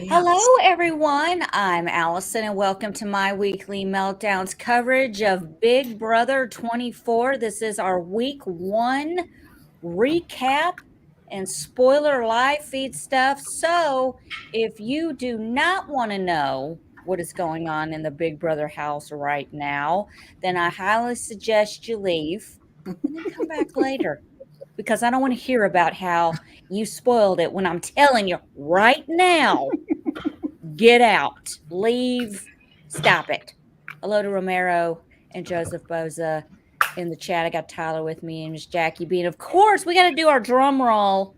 Hello, everyone. I'm Allison, and welcome to my weekly meltdowns coverage of Big Brother 24. This is our week one recap and spoiler live feed stuff. So, if you do not want to know what is going on in the Big Brother house right now, then I highly suggest you leave and then come back later because I don't want to hear about how you spoiled it when I'm telling you right now. Get out, leave, stop it. Hello to Romero and Joseph Boza in the chat. I got Tyler with me and Miss Jackie Bean. Of course, we got to do our drum roll.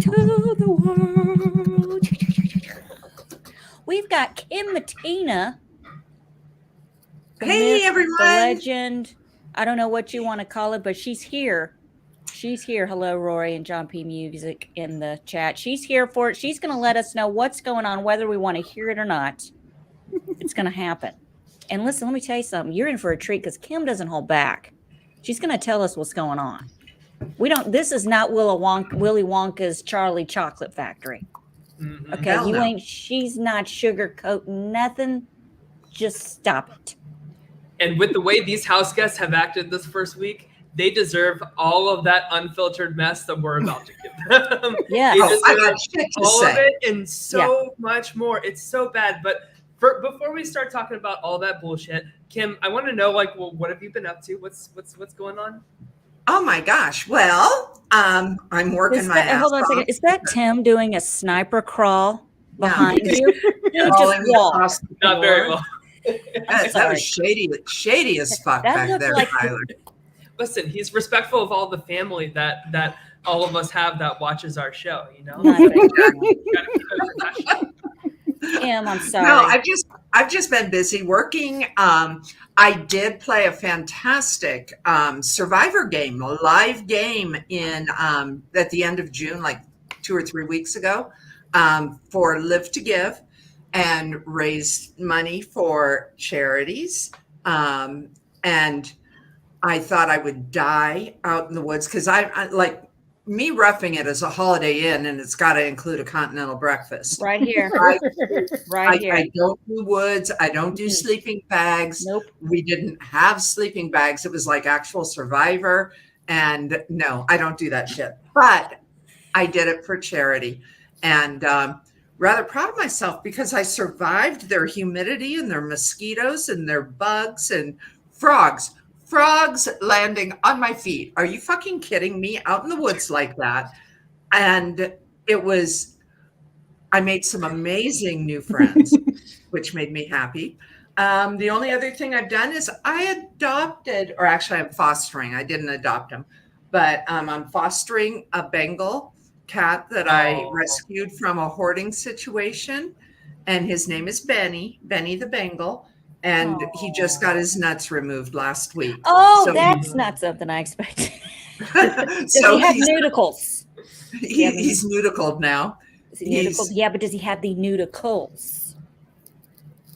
To the world. We've got Kim Mattina. Hey, everyone. The legend. I don't know what you want to call it, but she's here. She's here. Hello, Rory and John P. Music in the chat. She's here for it. She's going to let us know what's going on, whether we want to hear it or not. It's going to happen. And listen, let me tell you something. You're in for a treat because Kim doesn't hold back. She's going to tell us what's going on. This is not Willy Wonka's Charlie Chocolate Factory. Mm-hmm. Okay, she's not sugarcoating nothing. Just stop it. And with the way these house guests have acted this first week, they deserve all of that unfiltered mess that we're about to give them. Yeah, I got shit to all say. of it and so much more. It's so bad. But before we start talking about all that bullshit, Kim, I want to know, what have you been up to? What's going on? Oh my gosh! Well, I'm working my ass Hold on a second. Is that Tim doing a sniper crawl behind you? Just walk. Not very well. That was shady as fuck back there, Tyler. Listen, he's respectful of all the family that all of us have that watches our show, you know? Kim, I'm sorry. No, I've just been busy working. I did play a fantastic Survivor game, a live game in at the end of June, like 2 or 3 weeks ago, for Live to Give, and raised money for charities. And I thought I would die out in the woods because I like me roughing it as a Holiday Inn, and it's got to include a continental breakfast. Right here. I don't do woods. I don't do sleeping bags. Nope. We didn't have sleeping bags. It was like actual Survivor. And no, I don't do that shit. But I did it for charity. And rather proud of myself because I survived their humidity and their mosquitoes and their bugs and frogs landing on my feet. Are you fucking kidding me? Out in the woods like that. And I made some amazing new friends, which made me happy. The only other thing I've done is I adopted, or actually I'm fostering. I didn't adopt him, but I'm fostering a Bengal cat that I rescued from a hoarding situation. And his name is Benny the Bengal. And he just got his nuts removed last week. Oh, so that's not something I expected. So he have nudicles? He's nudicled now. Yeah, but does he have the nudicles?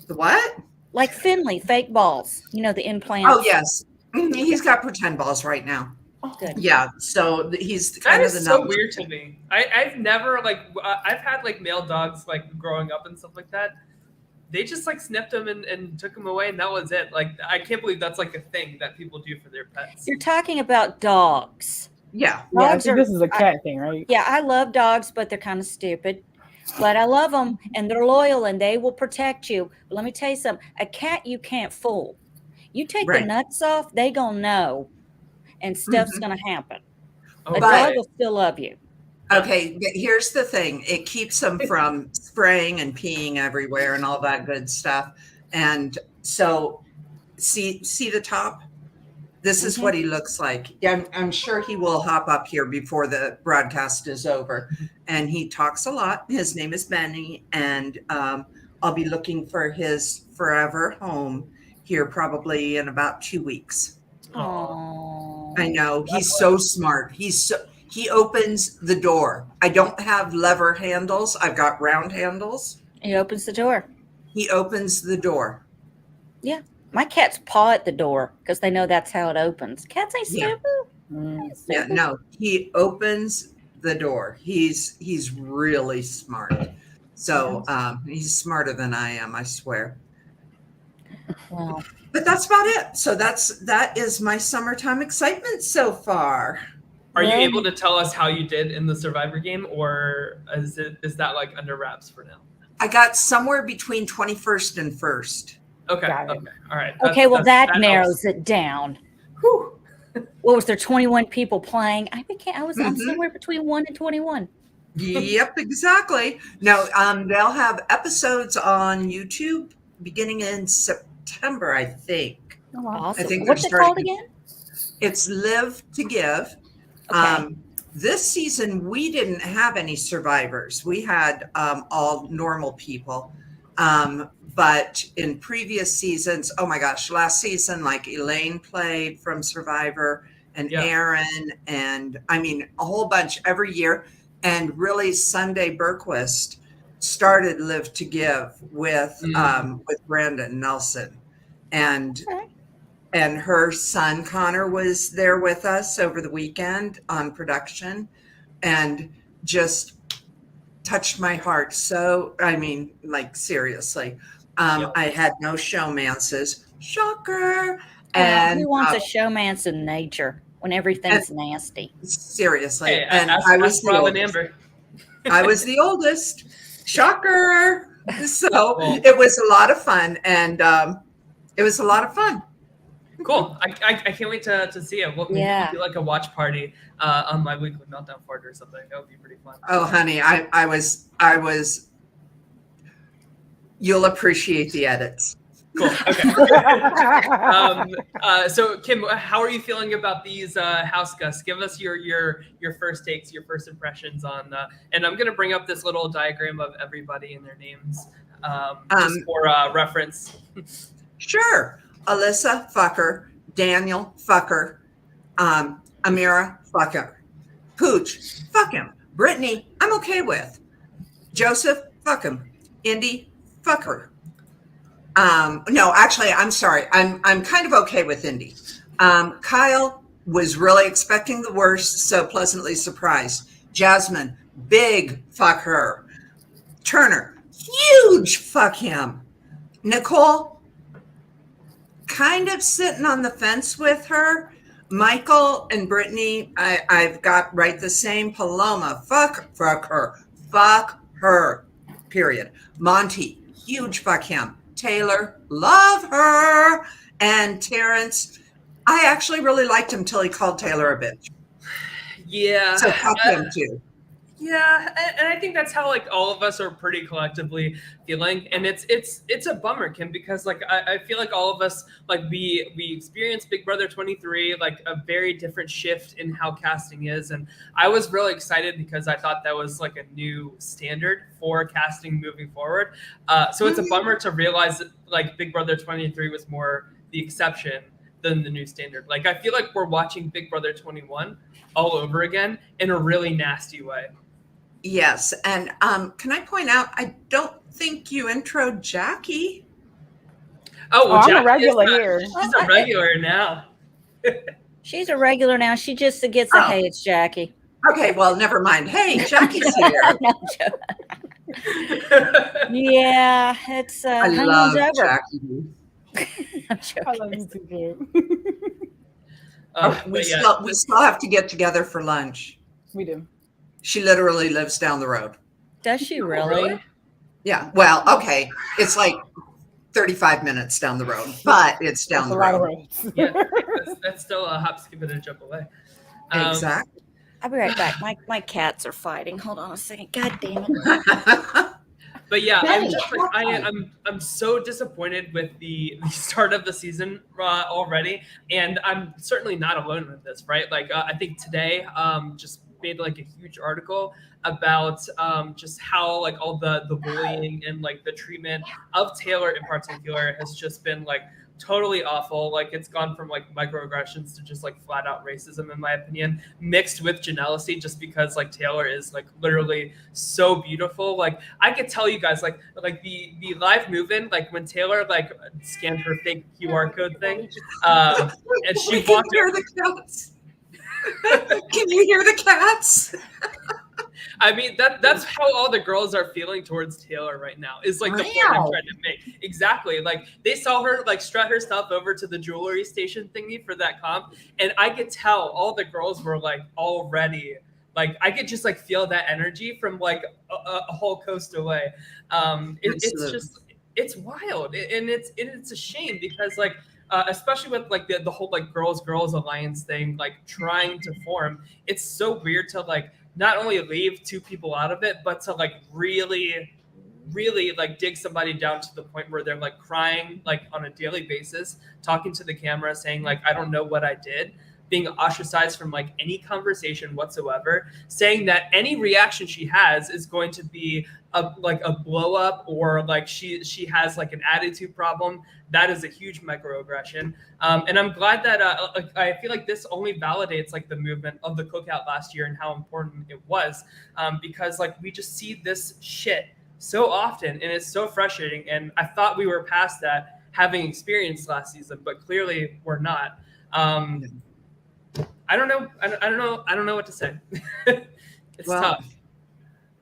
The what? Like Finley, fake balls. You know, the implants. Oh, yes. He's got pretend balls right now. Oh, good. Yeah, so he's kind of so weird to me. I've never I've had male dogs growing up and stuff like that. They just snipped them and took them away, and that was it. I can't believe that's a thing that people do for their pets. You're talking about dogs. Yeah. Dogs this is a cat thing, right? Yeah, I love dogs, but they're kind of stupid. But I love them, and they're loyal, and they will protect you. But let me tell you something. A cat you can't fool. You take the nuts off, they gonna know, and stuff's gonna happen. A dog will still love you. Okay, but here's the thing. It keeps them from spraying and peeing everywhere and all that good stuff. And so see the top? This is what he looks like. I'm sure he will hop up here before the broadcast is over. And he talks a lot. His name is Benny. And I'll be looking for his forever home here probably in about 2 weeks. Oh, I know. He's so smart. He opens the door. I don't have lever handles. I've got round handles. He opens the door. He opens the door. Yeah. My cats paw at the door because they know that's how it opens. Cats ain't stupid. Yeah, no. He opens the door. He's really smart. So he's smarter than I am, I swear. Well, But that's about it. So that is my summertime excitement so far. Are you Well, able to tell us how you did in the Survivor game, or is that like under wraps for now? I got somewhere between 21st and 1st. Okay. Got it. Okay. All right. okay, well that helps. narrows it down. Whew. What was there? 21 people playing. I'm Mhm. somewhere between 1 and 21. Yep, exactly. No, they'll have episodes on YouTube beginning in September, I think. Oh, wow. Awesome. think What's they're it called starting- again? It's Live to Give. Okay. This season, we didn't have any survivors. We had all normal people. But in previous seasons, oh my gosh, last season, like Elaine played from Survivor and Yeah. Aaron, and I mean, a whole bunch every year. And really, Sunday Berquist started Live to Give with Brandon Nelson. And Okay. and her son Connor was there with us over the weekend on production and just touched my heart. So, I mean, like seriously, Yep. I had no showmances. Shocker. And And who wants a showman's in nature when everything's nasty? seriously, Hey, and ask, I was ask the Rob and oldest. Amber. I was the oldest. Shocker. So Cool. it was a lot of fun, and it was a lot of fun. Cool. I can't wait to see it. We'll maybe Yeah. do like a watch party on my weekly meltdown party or something. That would be pretty fun. Oh, honey, I was. You'll appreciate the edits. Cool. Okay. So Kim, how are you feeling about these house guests? Give us your first takes, your first impressions on. And I'm gonna bring up this little diagram of everybody and their names, just for reference. Sure. Alyssa, fuck her. Daniel, fuck her. Amira, fuck her. Pooch, fuck him. Brittany, I'm okay with. Joseph, fuck him. Indy, fuck her. No, actually, I'm sorry. I'm kind of okay with Indy. Kyle was really expecting the worst, so pleasantly surprised. Jasmine, big fuck her. Turner, huge fuck him. Nicole, kind of sitting on the fence with her. Michael and Brittany, I've got right the same. Paloma, fuck her, period. Monty, huge fuck him. Taylor, love her. And Terrence, I actually really liked him till he called Taylor a bitch. Yeah. So fuck him too. Yeah, and I think that's how like all of us are pretty collectively feeling, and it's a bummer, Kim, because like I feel like all of us like we experienced Big Brother 23, like a very different shift in how casting is, and I was really excited because I thought that was like a new standard for casting moving forward. So it's a bummer to realize that like Big Brother 23 was more the exception than the new standard. Like I feel like we're watching Big Brother 21 all over again in a really nasty way. Yes, and can I point out, I don't think you introed Jackie. Oh, well, I'm a Jackie regular is not- here. She's a regular now. She's a regular now. She just gets a Oh. hey, it's Jackie. Okay, well, never mind. Hey, Jackie's here. No, I'm joking. Yeah, it's I honeymoon's love over. Jackie. I'm I love joking. you too, Kim. We But yeah, still have to get together for lunch. We do. She literally lives down the road. Does she really? Yeah. Well, okay. It's like 35 minutes down the road, but it's down That's the a lot of road. roads. yeah, that's still a hop, skip, and a jump away. Exactly. I'll be right back. My cats are fighting. Hold on a second. God damn it. But yeah, I'm Hey, just like I'm so disappointed with the start of the season already, and I'm certainly not alone with this, right? Like I think today just made like a huge article about just how like all the bullying and like the treatment of Taylor in particular has just been like totally awful. Like it's gone from like microaggressions to just like flat out racism, in my opinion, mixed with jealousy, just because like Taylor is like literally so beautiful. Like I could tell you guys like the live move-in, like when Taylor like scanned her fake QR code thing, and she We can walked hear the cats. Can you hear the cats? I mean, that's how all the girls are feeling towards Taylor right now. Is like the point I'm trying to make. Exactly. Like they saw her like strut her stuff over to the jewelry station thingy for that comp, and I could tell all the girls were like already. Like I could just like feel that energy from like a whole coast away. It's just it's wild, and it's a shame because like especially with like the whole like girls alliance thing like trying to form. It's so weird to like not only leave two people out of it, but to like really like dig somebody down to the point where they're like crying like on a daily basis, talking to the camera, saying like I don't know what I did, being ostracized from like any conversation whatsoever, saying that any reaction she has is going to be a blow up, or like she has like an attitude problem. That is a huge microaggression. And I'm glad that I feel like this only validates like the movement of the cookout last year and how important it was, because like we just see this shit so often and it's so frustrating. And I thought we were past that having experienced last season, but clearly we're not. I don't know. I don't know what to say. It's tough.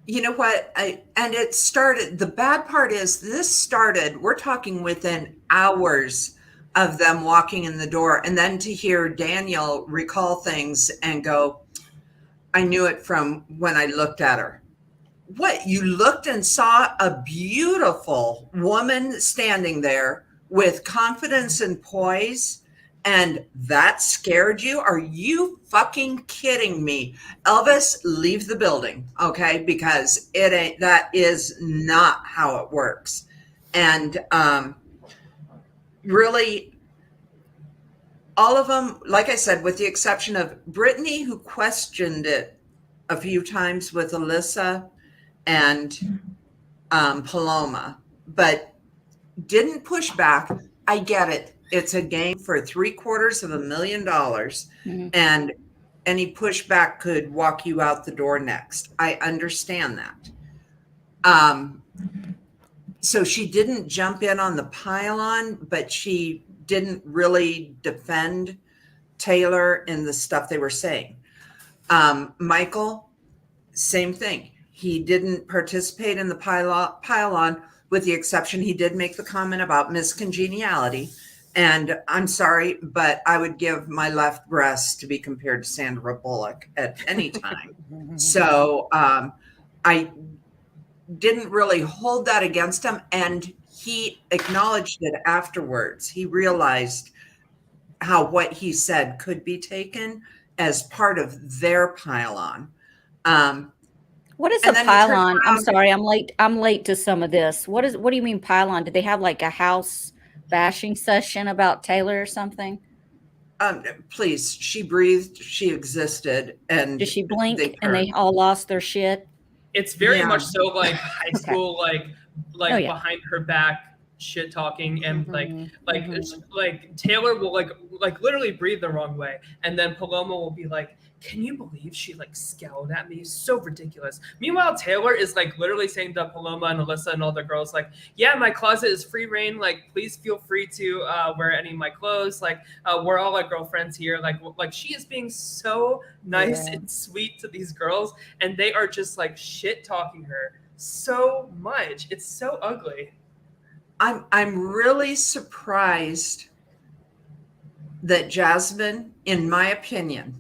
You know what? And it started, the bad part is this started, we're talking within hours of them walking in the door. And then to hear Daniel recall things and go, I knew it from when I looked at her. What? You looked and saw a beautiful woman standing there with confidence and poise, and that scared you? Are you fucking kidding me? Elvis, leave the building, okay? Because it ain't, that is not how it works. And really, all of them, like I said, with the exception of Brittany, who questioned it a few times with Alyssa and Paloma, but didn't push back. I get it. It's a game for $750,000, Mm-hmm. and any pushback could walk you out the door next. I understand that. So she didn't jump in on the pylon, but she didn't really defend Taylor in the stuff they were saying. Michael, same thing. He didn't participate in the pylon, with the exception he did make the comment about miscongeniality. And I'm sorry, but I would give my left breast to be compared to Sandra Bullock at any time. So I didn't really hold that against him. And he acknowledged it afterwards. He realized how what he said could be taken as part of their pylon. What is a pylon? I'm sorry, I'm late to some of this. What do you mean pylon? Did they have like a house bashing session about Taylor or something? Please, she breathed, she existed, and did she blink and they all lost their shit? It's very much so like high school, like behind her back shit talking, and like Taylor will like literally breathe the wrong way, and then Paloma will be like, can you believe she like scowled at me? So ridiculous. Meanwhile, Taylor is like literally saying to Paloma and Alyssa and all the girls, like, yeah, my closet is free reign. Like, please feel free to wear any of my clothes. Like, we're all like girlfriends here. Like she is being so nice and sweet to these girls, and they are just like shit talking her so much. It's so ugly. I'm really surprised that Jasmine, in my opinion,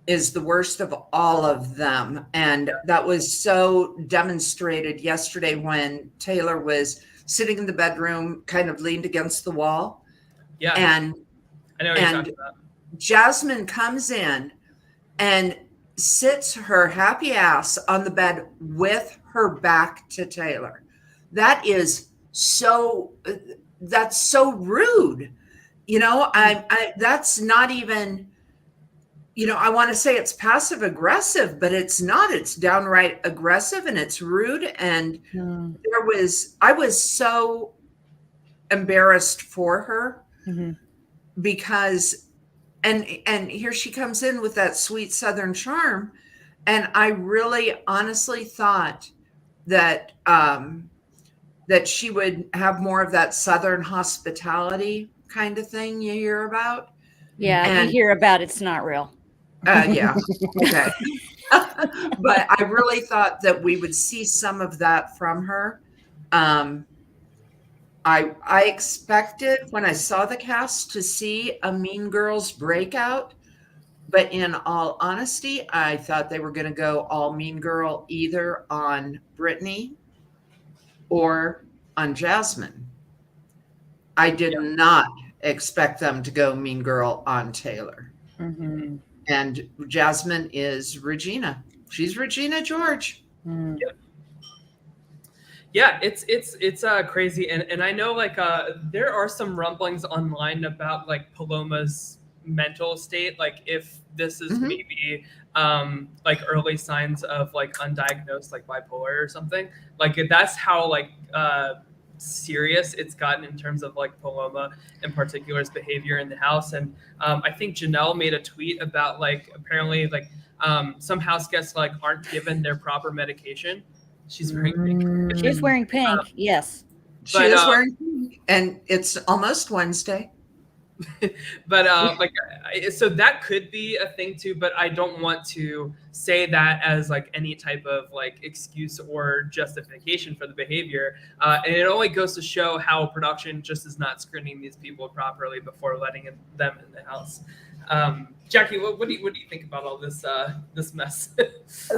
is the worst of all of them. And that was so demonstrated yesterday when Taylor was sitting in the bedroom, kind of leaned against the wall. Yeah. And I know what you're talking about. Jasmine comes in and sits her happy ass on the bed with her back to Taylor. That is that's so rude. You know, I that's not even, you know, I want to say it's passive aggressive, but it's not. It's downright aggressive and it's rude. And I was so embarrassed for her because, and here she comes in with that sweet Southern charm. And I really honestly thought that, that she would have more of that Southern hospitality kind of thing you hear about. Yeah, you hear about it's not real. Yeah. Okay. But I really thought that we would see some of that from her. I expected when I saw the cast to see a Mean Girls breakout, but in all honesty, I thought they were going to go all Mean Girl either on Brittany or on Jasmine. I did not expect them to go Mean Girl on Taylor. Mm-hmm. And Jasmine is Regina. She's Regina George. Mm. Yeah, it's crazy, and I know like there are some rumblings online about like Paloma's mental state, like if this is maybe like early signs of like undiagnosed like bipolar or something. Like that's how like serious it's gotten in terms of like Paloma in particular's behavior in the house. And I think Janelle made a tweet about like apparently like some house guests like aren't given their proper medication. She's wearing pink. She's wearing pink. Yes. She is wearing pink, and it's almost Wednesday. But like so that could be a thing too, but I don't want to say that as like any type of like excuse or justification for the behavior, and it only goes to show how production just is not screening these people properly before letting them in the house. Jackie, what do you think about all this this mess?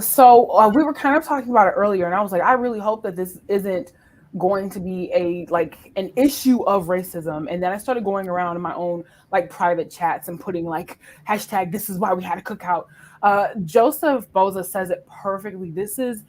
So we were kind of talking about it earlier, and I was like, I really hope that this isn't going to be an issue of racism. And then I started going around in my own like private chats and putting like hashtag this is why we had a cookout. Joseph Boza says it perfectly. This is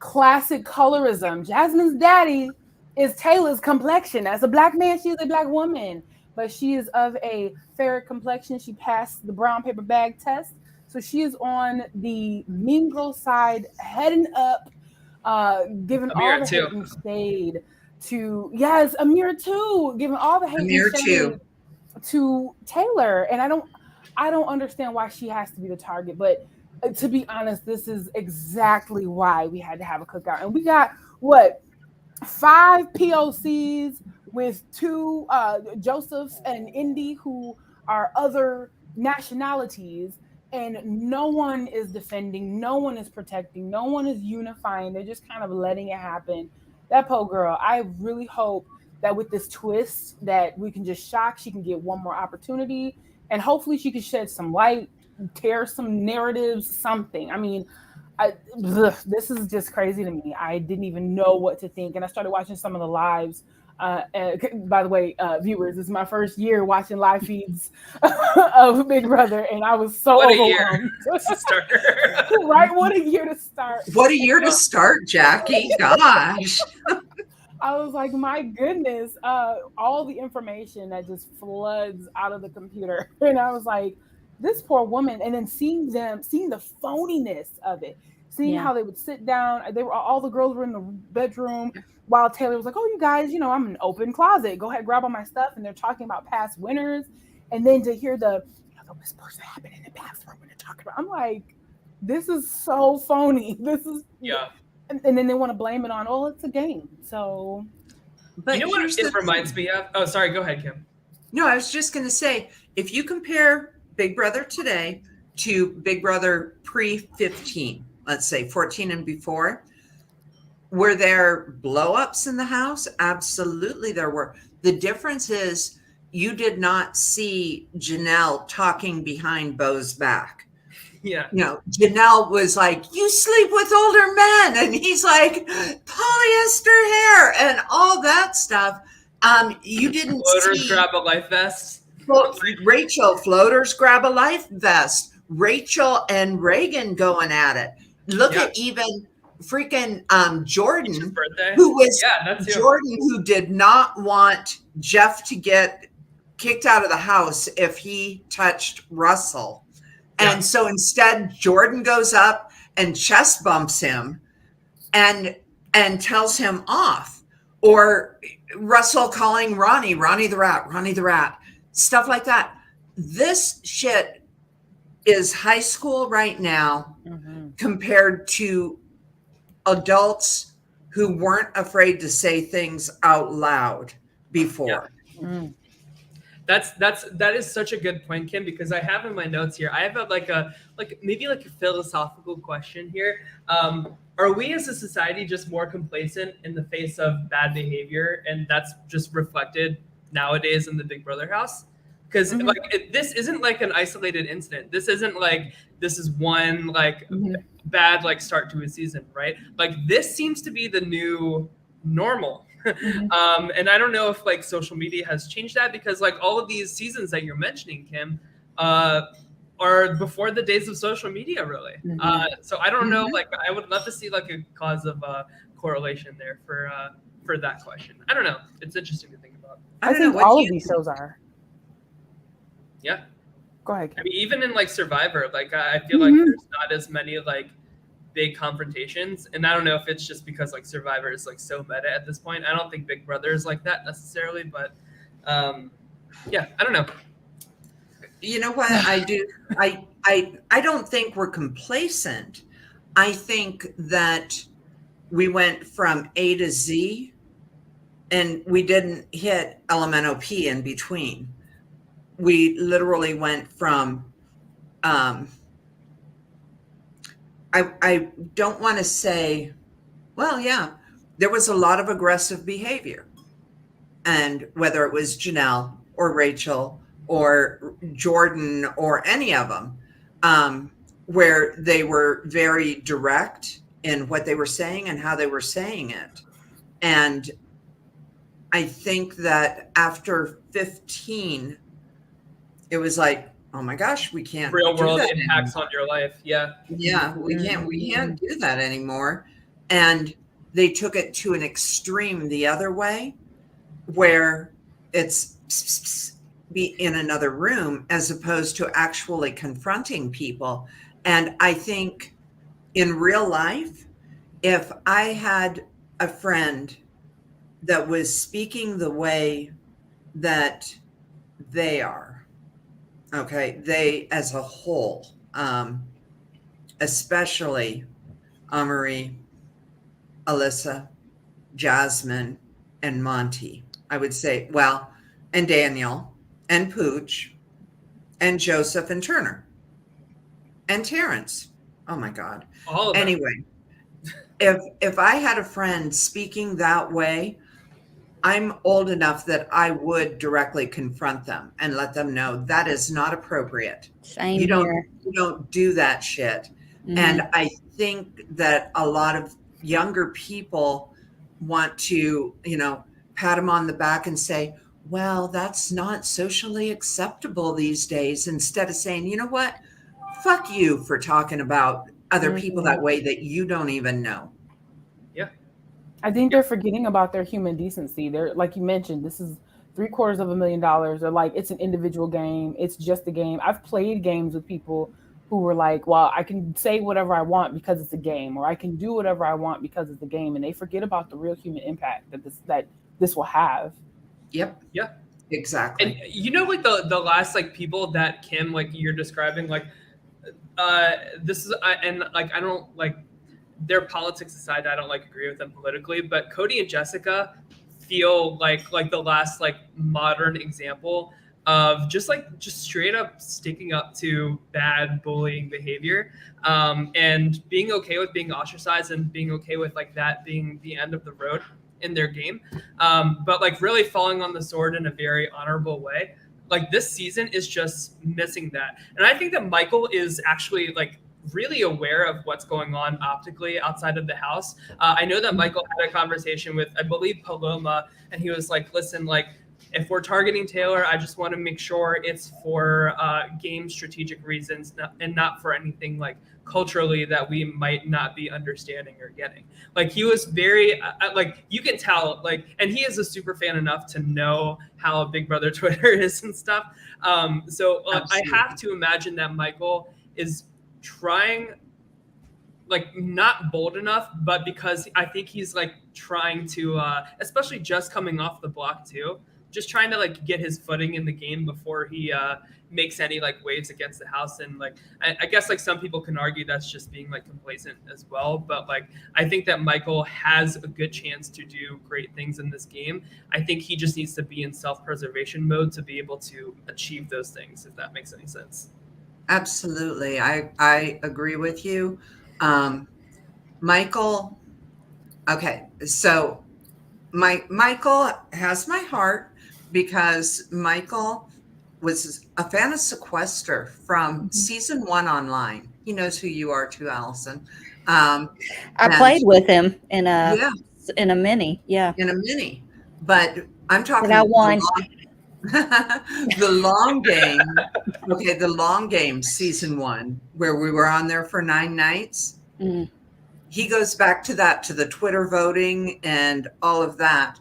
classic colorism. Jasmine's daddy is Taylor's complexion. As a black man, she is a black woman, but she is of a fair complexion. She passed the brown paper bag test. So she is on the Mean Girl side, heading up, giving Amira all the too. hate and shade to, yes, Amira too, giving all the hate Amira and shade to Taylor. And I don't understand why she has to be the target, but to be honest, this is exactly why we had to have a cookout. And we got what, 5 POCs with 2 Josephs and Indy who are other nationalities, and no one is defending, no one is protecting, no one is unifying. They're just kind of letting it happen. That poor girl, I really hope that with this twist that we can just shock, she can get one more opportunity, and hopefully she can shed some light, tear some narratives, something. I mean, this is just crazy to me. I didn't even know what to think, and I started watching some of the lives. By the way, viewers, this is my first year watching live feeds of Big Brother, and I was so overwhelmed. Right? What a year to start. What a year to start, Jackie. Gosh. I was like, my goodness, all the information that just floods out of the computer. And I was like, this poor woman. And then seeing the phoniness of it, seeing how they would sit down. All the girls were in the bedroom while Taylor was like, oh, you guys, I'm an open closet. Go ahead, grab all my stuff. And they're talking about past winners. And then to hear the whispers happen in the bathroom when they're talking about, I'm like, this is so phony. This is, and then they want to blame it on, oh, it's a game. So, but you know what it reminds me of? Oh, sorry. Go ahead, Kim. No, I was just going to say, if you compare Big Brother today to Big Brother pre-15, let's say 14 and before, were there blow-ups in the house? Absolutely there were. The difference is you did not see Janelle talking behind Beau's back. Yeah. Janelle was like, you sleep with older men. And he's like, polyester hair and all that stuff. You didn't Floaters grab a life vest. Rachel, floaters grab a life vest. Rachel and Reagan going at it. Look at even freaking Jordan, who did not want Jeff to get kicked out of the house if he touched Russell. And so instead, Jordan goes up and chest bumps him and tells him off. Or Russell calling Ronnie the rat, stuff like that. This shit is high school right now compared to adults who weren't afraid to say things out loud before. That is such a good point, Kim, because I have in my notes here, I have maybe like a philosophical question here. Are we as a society just more complacent in the face of bad behavior, and that's just reflected nowadays in the Big Brother house? Because this isn't like an isolated incident. This isn't like this is one like bad like start to a season, right? Like this seems to be the new normal. And I don't know if like social media has changed that, because like all of these seasons that you're mentioning, Kim, are before the days of social media, really. So I don't know. Like I would love to see like a cause of correlation there for that question. I don't know. It's interesting to think about. I think all of these shows are. Yeah. Go ahead. I mean, even in like Survivor, like I feel like there's not as many like big confrontations, and I don't know if it's just because like Survivor is like so meta at this point. I don't think Big Brother is like that necessarily, but yeah, I don't know. You know what I do? I don't think we're complacent. I think that we went from A to Z, and we didn't hit LMNOP in between. We literally went from I don't want to say, well, yeah, there was a lot of aggressive behavior. And whether it was Janelle or Rachel or Jordan or any of them, where they were very direct in what they were saying and how they were saying it. And I think that after 15, it was like, oh my gosh, we can't real world do that impacts anymore. on your life. Yeah. We can't do that anymore. And they took it to an extreme the other way, where it's be in another room as opposed to actually confronting people. And I think in real life, if I had a friend that was speaking the way that they are, okay, they as a whole, especially Amory, Alyssa, Jasmine, and Monty, I would say, well, and Daniel, and Pooch, and Joseph, and Turner, and Terrence. Oh my God. All of them. Anyway, if I had a friend speaking that way, I'm old enough that I would directly confront them and let them know that is not appropriate. Same You here. don't do that shit. And I think that a lot of younger people want to, pat them on the back and say, well, that's not socially acceptable these days, instead of saying, you know what, fuck you for talking about other people that way that you don't even know. Yeah. I think they're forgetting about their human decency. They're, like you mentioned, this is $750,000. They're like, it's an individual game. It's just a game. I've played games with people who were like, well, I can say whatever I want because it's a game, or I can do whatever I want because it's a game. And they forget about the real human impact that this will have. Yep. Yeah. Exactly. And like the last like people that Kim, like you're describing, like this is and like I don't like their politics aside, I don't like agree with them politically, but Cody and Jessica feel like the last like modern example of just straight up sticking up to bad bullying behavior, and being okay with being ostracized and being okay with like that being the end of the road in their game, but like really falling on the sword in a very honorable way. Like this season is just missing that, and I think that Michael is actually like really aware of what's going on optically outside of the house. I know that Michael had a conversation with, I believe, Paloma, and he was like, listen, like, if we're targeting Taylor, I just want to make sure it's for game strategic reasons and not for anything like culturally that we might not be understanding or getting. Like he was very, like you can tell, like, and he is a super fan enough to know how Big Brother Twitter is and stuff. So I have to imagine that Michael is trying, like not bold enough, but because I think he's like trying to, especially just coming off the block too, just trying to like get his footing in the game before he makes any like waves against the house. And like I guess like some people can argue that's just being like complacent as well, but like I think that Michael has a good chance to do great things in this game. I think he just needs to be in self-preservation mode to be able to achieve those things, if that makes any sense. Absolutely. I agree with you. Michael, okay, so Michael has my heart because Michael was a fan of Sequester from season 1 online. He knows who you are too, Allison. I And played with him in a yeah, mini. Yeah. in a mini. But I'm And talking I won. the long game. Okay, the long game, season 1, where we were on there for 9 nights. Mm. He goes back to that, to the Twitter voting and all of that,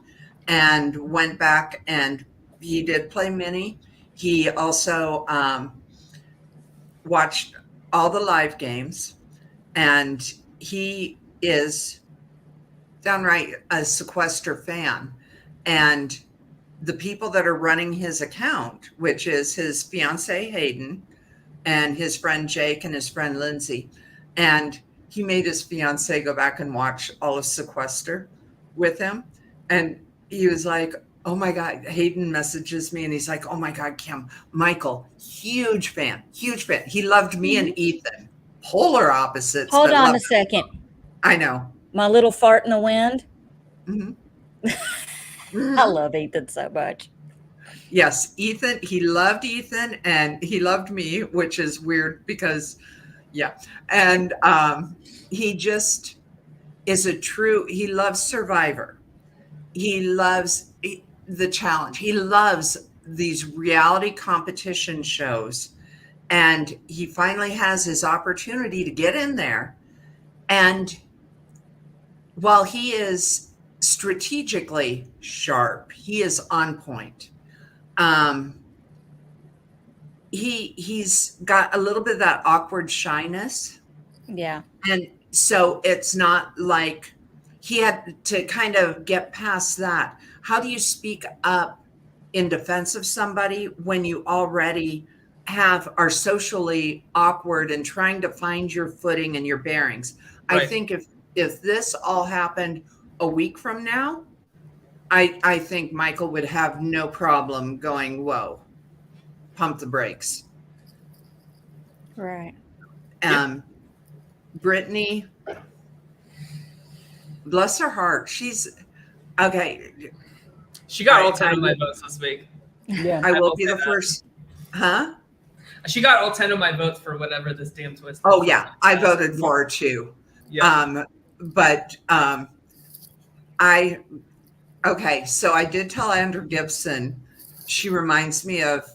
and went back and he did play mini. He also watched all the live games, and he is downright a Sequester fan. And the people that are running his account, which is his fiance Hayden and his friend Jake and his friend Lindsay, and he made his fiance go back and watch all of Sequester with him. And he was like, oh my God, Hayden messages me and he's like, oh my God, Kim, Michael, huge fan, huge fan. He loved me and Ethan, polar opposites. Hold but on loved a second. I know. My little fart in the wind. Mm-hmm. I love Ethan so much. Yes, Ethan, he loved Ethan and he loved me, which is weird because, yeah. And he just is he loves Survivor. He loves the challenge. He loves these reality competition shows. And he finally has his opportunity to get in there. And while he is strategically sharp, he is on point. He's got a little bit of that awkward shyness. Yeah. And so it's not like he had to kind of get past that. How do you speak up in defense of somebody when you already are socially awkward and trying to find your footing and your bearings? Right. I think if this all happened a week from now, I think Michael would have no problem going, whoa, pump the brakes. Right. Brittany, bless her heart. She's okay. She got all 10 of my votes this week. Yeah. I will be the first. Huh? She got all 10 of my votes for whatever this damn twist. Oh yeah, I voted for her too. Yeah. But okay, so I did tell Andrew Gibson, she reminds me of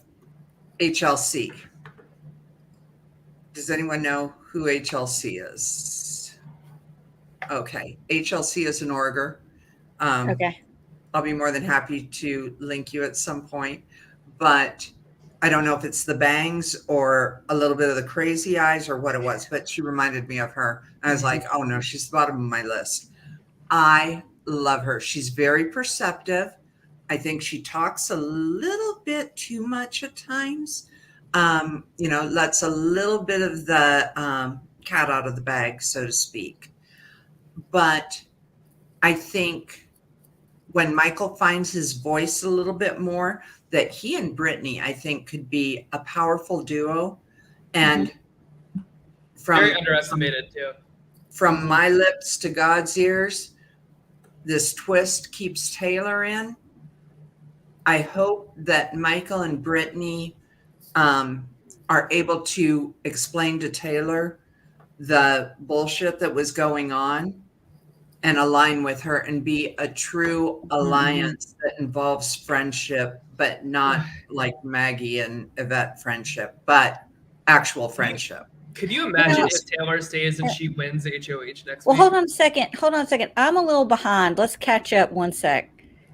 HLC. Does anyone know who HLC is? Okay, HLC is an orger. Okay. I'll be more than happy to link you at some point, but I don't know if it's the bangs or a little bit of the crazy eyes or what it was, but she reminded me of her. I was like, oh no, she's the bottom of my list. I love her. She's very perceptive. I think she talks a little bit too much at times. Lets a little bit of the cat out of the bag, so to speak. But I think when Michael finds his voice a little bit more, that he and Brittany, I think, could be a powerful duo. And very underestimated too. From my lips to God's ears, this twist keeps Taylor in. I hope that Michael and Brittany are able to explain to Taylor the bullshit that was going on and align with her and be a true alliance that involves friendship, but not like Maggie and Yvette friendship, but actual friendship. Could you imagine if Taylor stays and she wins HOH next week? Well, hold on a second. I'm a little behind. Let's catch up one sec.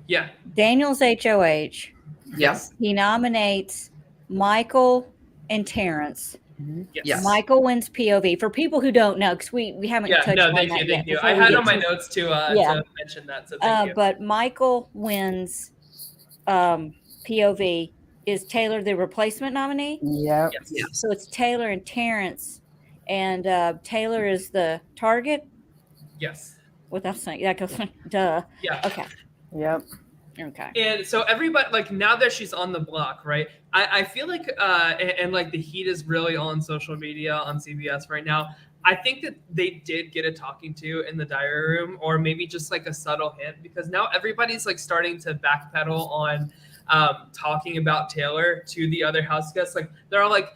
Yeah. Daniel's HOH. Yes. He nominates Michael and Terrence. Yes. Michael wins POV. For people who don't know, because we haven't touched on that yet. Thank you. I had on my notes to mention that. So thank you. But Michael wins POV. is Taylor the replacement nominee? Yep. Yes. Yeah. So it's Taylor and Terrence, and Taylor is the target. Yes. Without saying that goes duh. Yeah. Okay. Yep. Okay. And so everybody, like, now that she's on the block, right? I feel like and like the heat is really on social media on CBS right now. I think that they did get a talking to in the diary room, or maybe just like a subtle hint, because now everybody's like starting to backpedal on talking about Taylor to the other house guests. Like they're all like,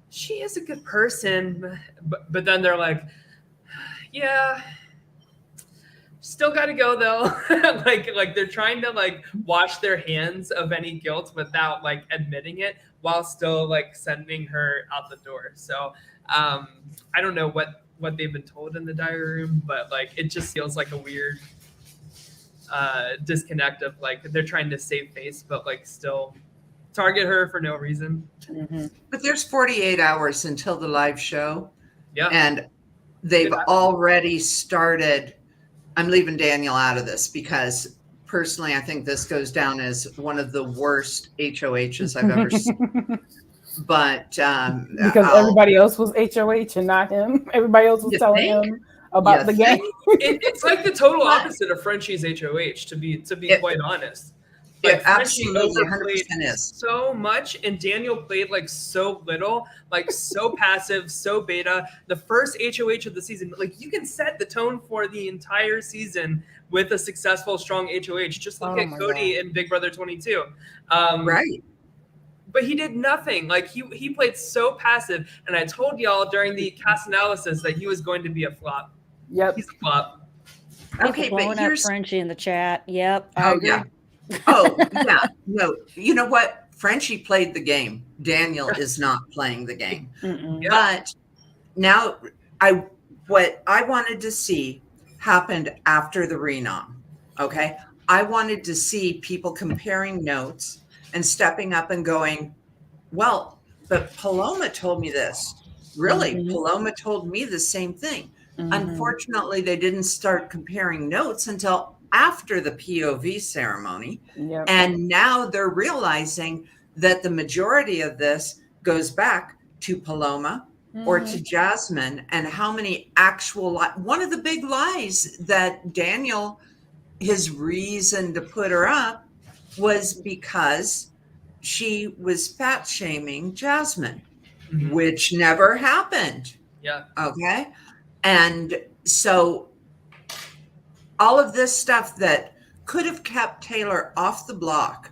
she is a good person, but then they're like, yeah, still got to go though. like they're trying to like wash their hands of any guilt without like admitting it, while still like sending her out the door. So I don't know what they've been told in the diary room, but like it just feels like a weird disconnect of like they're trying to save face, but like still target her for no reason. Mm-hmm. But there's 48 hours until the live show. Yeah. And they've Yeah. already started. I'm leaving Daniel out of this because personally, I think this goes down as one of the worst HOHs I've ever seen. But because everybody else was HOH and not him. Everybody else was telling him about the game. It's like the total opposite of Frenchie's HOH, to be quite honest. Like It absolutely 100% is. So much, and Daniel played like so little, like so passive, so beta. The first HOH of the season, like you can set the tone for the entire season with a successful, strong HOH. Just look at Cody in Big Brother 22. Right. But he did nothing. Like he played so passive, and I told y'all during the cast analysis that he was going to be a flop. Yep, he's a flop. Okay, blowing but here's up Frenchie in the chat. Yep. Oh yeah. Oh yeah. No, you know what? Frenchie played the game. Daniel is not playing the game. Mm-mm. But now what I wanted to see happened after the renom. Okay. I wanted to see people comparing notes and stepping up and going, well, but Paloma told me this. Really? Mhm. Paloma told me the same thing. Mhm. Unfortunately, they didn't start comparing notes until after the POV ceremony. Yep. And now they're realizing that the majority of this goes back to Paloma or to Jasmine, and how many actual one of the big lies that Daniel, his reason to put her up was because she was fat shaming Jasmine, which never happened. Yeah. Okay. And so all of this stuff that could have kept Taylor off the block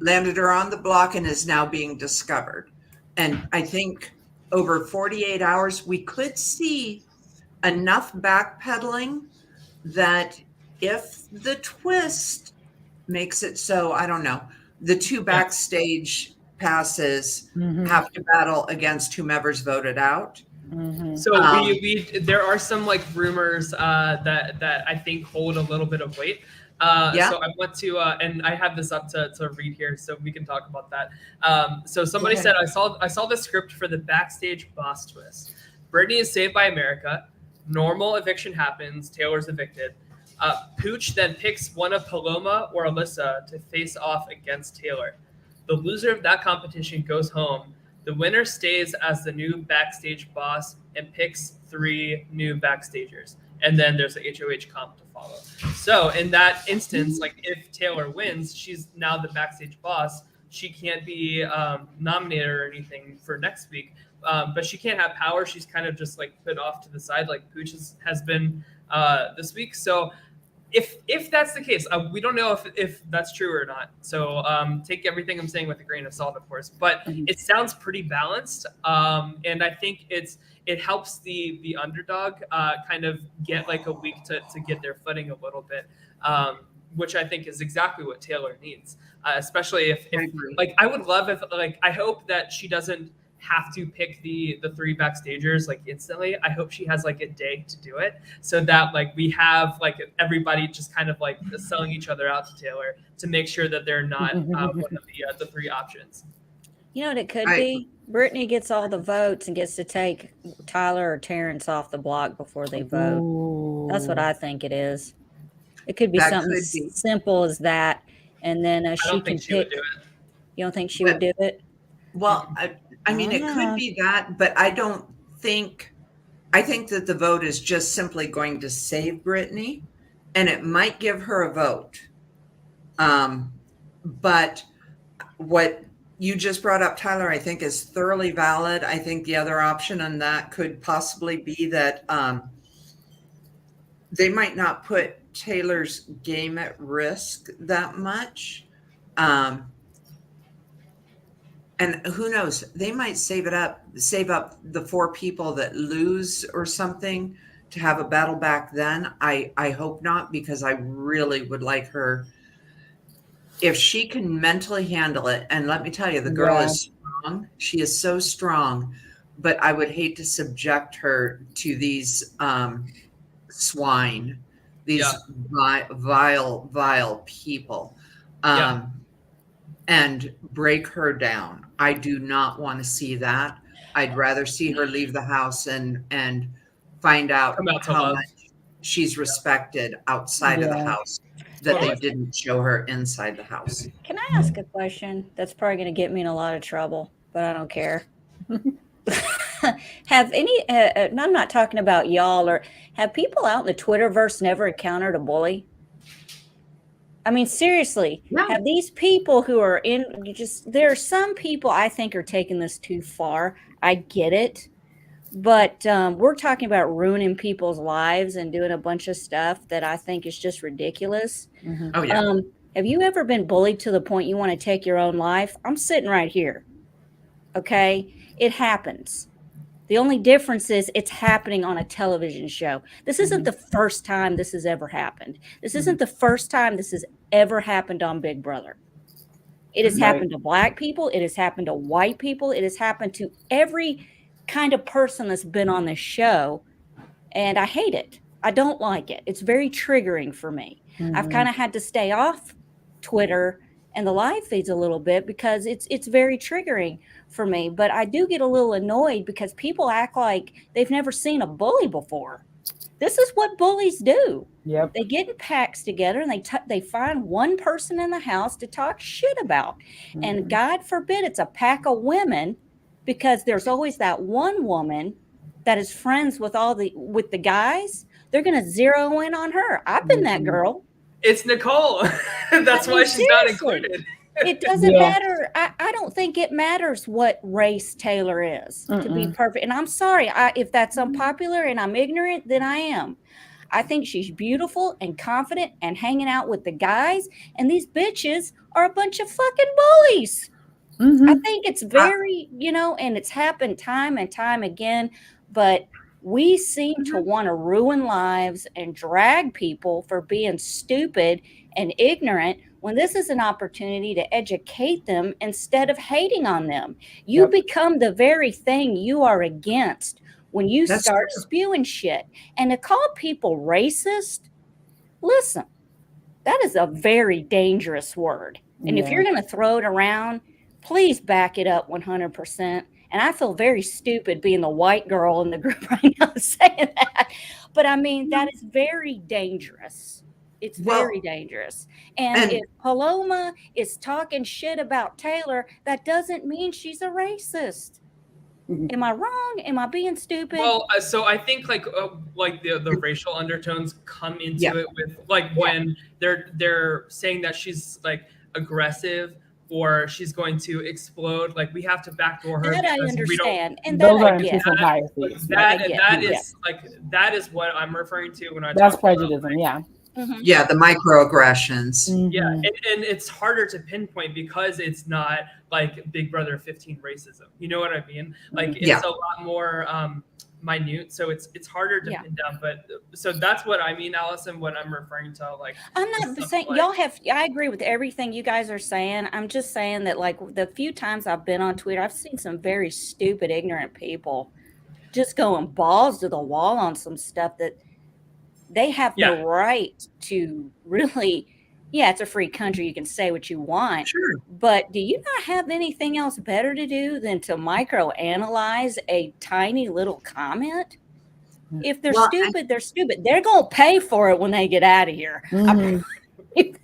landed her on the block and is now being discovered. And I think over 48 hours, we could see enough backpedaling that if the twist makes it so, I don't know, the two backstage passes have to battle against whomever's voted out. So we there are some like rumors that I think hold a little bit of weight. So I want to and I have this up to read here, so we can talk about that. So somebody said I saw the script for the backstage boss twist. Brittany is saved by America. Normal eviction happens. Taylor's evicted. Pooch then picks one of Paloma or Alyssa to face off against Taylor. The loser of that competition goes home. The winner stays as the new backstage boss and picks 3 new backstagers. And then there's the HOH comp to follow. So in that instance, like if Taylor wins, she's now the backstage boss. She can't be nominated or anything for next week, but she can't have power. She's kind of just like put off to the side, like Pooch has been this week. So if that's the case, we don't know if that's true or not. So take everything I'm saying with a grain of salt, of course. But it sounds pretty balanced, and I think it helps the underdog kind of get like a week to get their footing a little bit, which I think is exactly what Taylor needs. Especially if like I would love if like I hope that she doesn't have to pick the 3 backstagers like instantly. I hope she has like a day to do it, so that like we have like everybody just kind of like selling each other out to Taylor to make sure that they're not one of the 3 options. You know what it could be? Brittany gets all the votes and gets to take Tyler or Terrence off the block before they vote. Ooh. That's what I think it is. It could be something simple as that, and then she can she would pick. do it. You don't think she would do it? Well, I mean, it could be that, but I don't think, I think that the vote is just simply going to save Brittany, and it might give her a vote. But what you just brought up, Tyler, I think is thoroughly valid. I think the other option on that could possibly be that they might not put Taylor's game at risk that much. And who knows, they might save up the 4 people that lose or something to have a battle back then. I hope not, because I really would like her, if she can mentally handle it. And let me tell you, the girl is strong. She is so strong, but I would hate to subject her to these swine, these vile people, and break her down. I do not want to see that. I'd rather see her leave the house and find out how much she's respected outside of the house, that they didn't show her inside the house. Can I ask a question that's probably going to get me in a lot of trouble, but I don't care? Have any, I'm not talking about y'all, or have people out in the Twitterverse never encountered a bully? I mean, seriously, have these people who are in, there are some people I think are taking this too far. I get it. But we're talking about ruining people's lives and doing a bunch of stuff that I think is just ridiculous. Mm-hmm. Oh, yeah. Have you ever been bullied to the point you want to take your own life? I'm sitting right here. Okay? It happens. The only difference is it's happening on a television show. This isn't the first time this has ever happened. This isn't the first time this has ever happened on Big Brother. It has happened to Black people. It has happened to white people. It has happened to every kind of person that's been on this show. And I hate it. I don't like it. It's very triggering for me. I've kind of had to stay off Twitter and the live feeds a little bit because it's very triggering for me. But I do get a little annoyed because people act like they've never seen a bully before. This is what bullies do. Yep. They get in packs together and they find one person in the house to talk shit about. And God forbid it's a pack of women, because there's always that one woman that is friends with the guys. They're going to zero in on her. I've been that girl. It's Nicole. That's why she's not included. It doesn't matter. I don't think it matters what race Taylor is, to be perfect. And I'm sorry, if that's unpopular and I'm ignorant, then I am. I think she's beautiful and confident and hanging out with the guys. And these bitches are a bunch of fucking bullies. I think it's very, and it's happened time and time again. But we seem to want to ruin lives and drag people for being stupid and ignorant, when this is an opportunity to educate them instead of hating on them. You become the very thing you are against when you start spewing shit. And to call people racist, listen, that is a very dangerous word. And if you're going to throw it around, please back it up 100%. And I feel very stupid being the white girl in the group right now saying that. But I mean, that is very dangerous. It's very dangerous. And if Paloma is talking shit about Taylor, that doesn't mean she's a racist. Am I wrong? Am I being stupid? Well, so I think like the racial undertones come into it with when they're saying that she's like aggressive or she's going to explode. Like, we have to backdoor her. That I understand, and those that are I get. implicit biases. That is what I'm referring to when I that's talk prejudice. about, Yeah, the microaggressions. Yeah, and it's harder to pinpoint because it's not like Big Brother 15 racism. You know what I mean? Like, it's a lot more minute, so it's harder to pin down. But so that's what I mean, Allison, what I'm referring to. Like, I'm not saying y'all have, I agree with everything you guys are saying. I'm just saying that, like, the few times I've been on Twitter, I've seen some very stupid, ignorant people just going balls to the wall on some stuff that they have the right to really. Yeah, it's a free country. You can say what you want. Sure. But do you not have anything else better to do than to microanalyze a tiny little comment? If they're stupid, they're stupid. They're going to pay for it when they get out of here.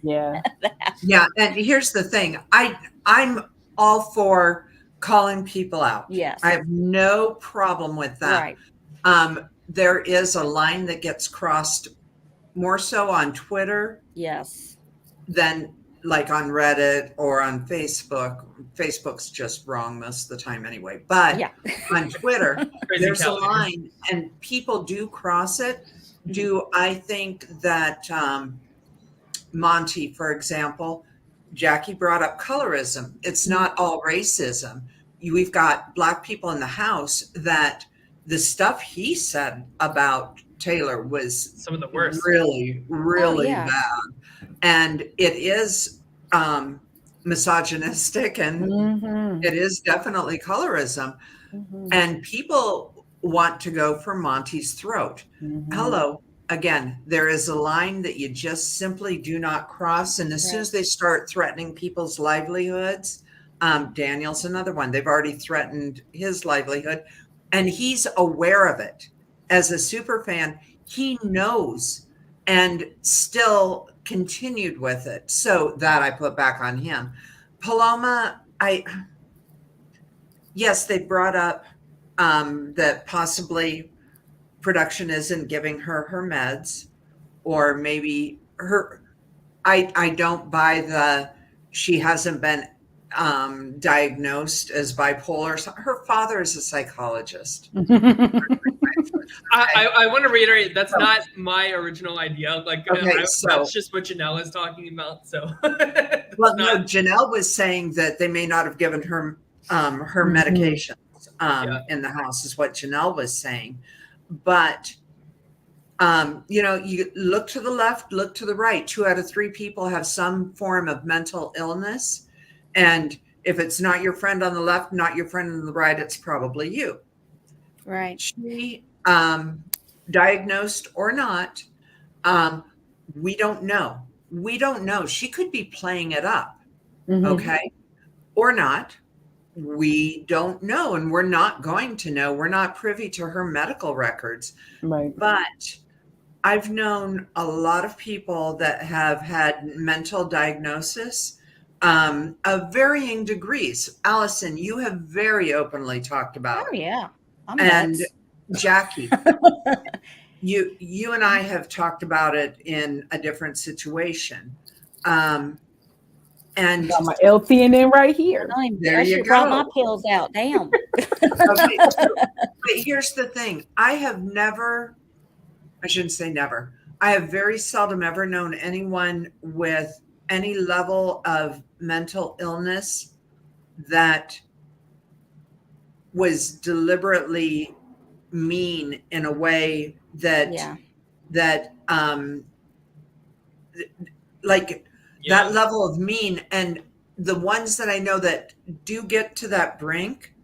Yeah. Yeah. And here's the thing. I'm all for calling people out. Yes. I have no problem with that. Right. There is a line that gets crossed more so on Twitter Yes. than like on Reddit or on Facebook. Facebook's just wrong most of the time anyway. But Yeah. on Twitter, Crazy there's a calendar. line and people do cross it. Do I think that Monty, for example, Jackie brought up colorism. It's not all racism. We've got Black people in the house that the stuff he said about Taylor was Some of the worst. really, really yeah. bad. And it is misogynistic and Mhm. it is definitely colorism. Mhm. And people want to go for Monty's throat. Mhm. Hello. Again, there is a line that you just simply do not cross. And as soon Right. as they start threatening people's livelihoods, Daniel's another one. They've already threatened his livelihood, and he's aware of it. As a super fan, he knows and still continued with it. So that I put back on him. Paloma, yes, they brought up that possibly production isn't giving her her meds, or maybe her. I don't buy the she hasn't been diagnosed as bipolar. Her father is a psychologist. I want to reiterate that's not my original idea. Like, Okay, so that's just what Janelle is talking about. So, well, no, Janelle was saying that they may not have given her her medications in the house, is what Janelle was saying. But you know, you look to the left, look to the right. 2 out of 3 people have some form of mental illness, and if it's not your friend on the left, not your friend on the right, it's probably you. Right. She, diagnosed or not, we don't know. We don't know. She could be playing it up, okay, or not. We don't know, and we're not going to know. We're not privy to her medical records. Right. But I've known a lot of people that have had mental diagnosis of varying degrees. Allison, you have very openly talked about Oh it. yeah. I'm And nuts. Jackie, you and I have talked about it in a different situation. And Got my L-theanine right here. there I you should have brought my go. pills out. Damn. Okay, but here's the thing. I shouldn't say never. I have very seldom ever known anyone with any level of mental illness that was deliberately mean in a way that Yeah. Like Yeah. that level of mean. And the ones that I know that do get to that brink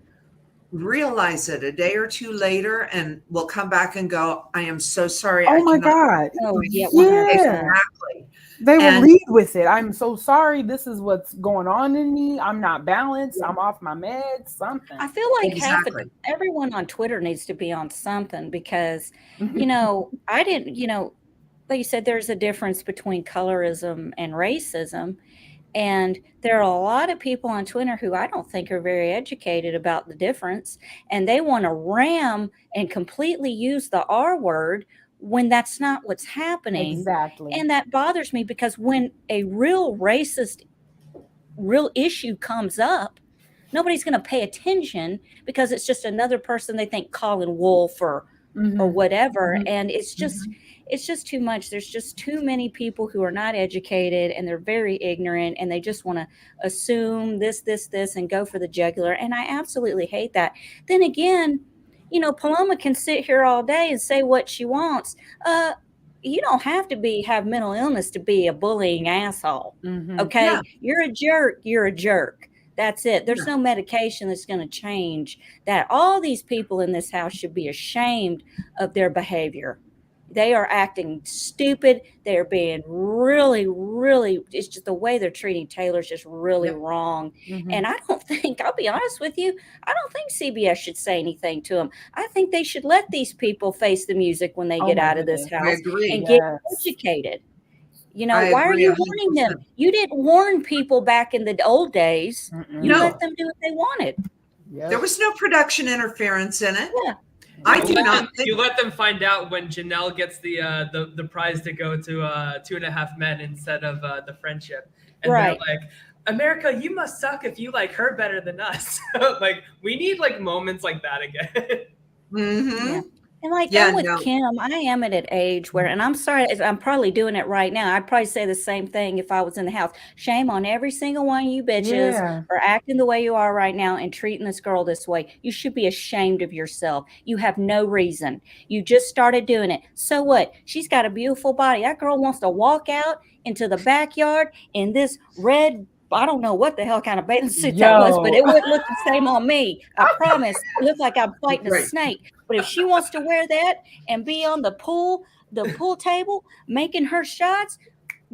realize it a day or two later and will come back and go, I am so sorry. Oh I my cannot. God. Oh yeah. Yeah. Exactly. They will And- lead with it. I'm so sorry. This is what's going on in me. I'm not balanced. I'm off my meds. Something. I feel like Exactly. everyone on Twitter needs to be on something because, you know, I didn't, you know, like you said, there's a difference between colorism and racism. And there are a lot of people on Twitter who I don't think are very educated about the difference. And they want to ram and completely use the R word when that's not what's happening. Exactly. And that bothers me because when a real racist, real issue comes up, nobody's going to pay attention because it's just another person they think calling wolf or whatever. And it's just too much. There's just too many people who are not educated and they're very ignorant and they just want to assume this, and go for the jugular. And I absolutely hate that. Then again, you know, Paloma can sit here all day and say what she wants. You don't have to have mental illness to be a bullying asshole. Okay. Yeah. You're a jerk. You're a jerk. That's it. There's no medication that's going to change that. All these people in this house should be ashamed of their behavior. They are acting stupid. They're being really, really, it's just the way they're treating Taylor's just really wrong. And I don't think, I'll be honest with you, I don't think CBS should say anything to them. I think they should let these people face the music when they get out of this house and get educated. You know, I why are agree you warning them? 100%. You didn't warn people back in the old days. You No. let them do what they wanted. There was no production interference in it. Yeah. I You do let not them, think you let them find out when Janelle gets the prize to go to 2.5 Men instead of the friendship, and Right. they're like, America, you must suck if you like her better than us. Like we need like moments like that again. Mhm. Yeah. And like Yeah, I'm with no. Kim, I am at an age where, and I'm sorry, I'm probably doing it right now. I'd probably say the same thing if I was in the house. Shame on every single one of you bitches for acting the way you are right now and treating this girl this way. You should be ashamed of yourself. You have no reason. You just started doing it. So what? She's got a beautiful body. That girl wants to walk out into the backyard in this red, I don't know what the hell kind of bathing suit that was, but it wouldn't look the same on me. I promise. It looked like I'm fighting a Right. snake. But if she wants to wear that and be on the pool table making her shots,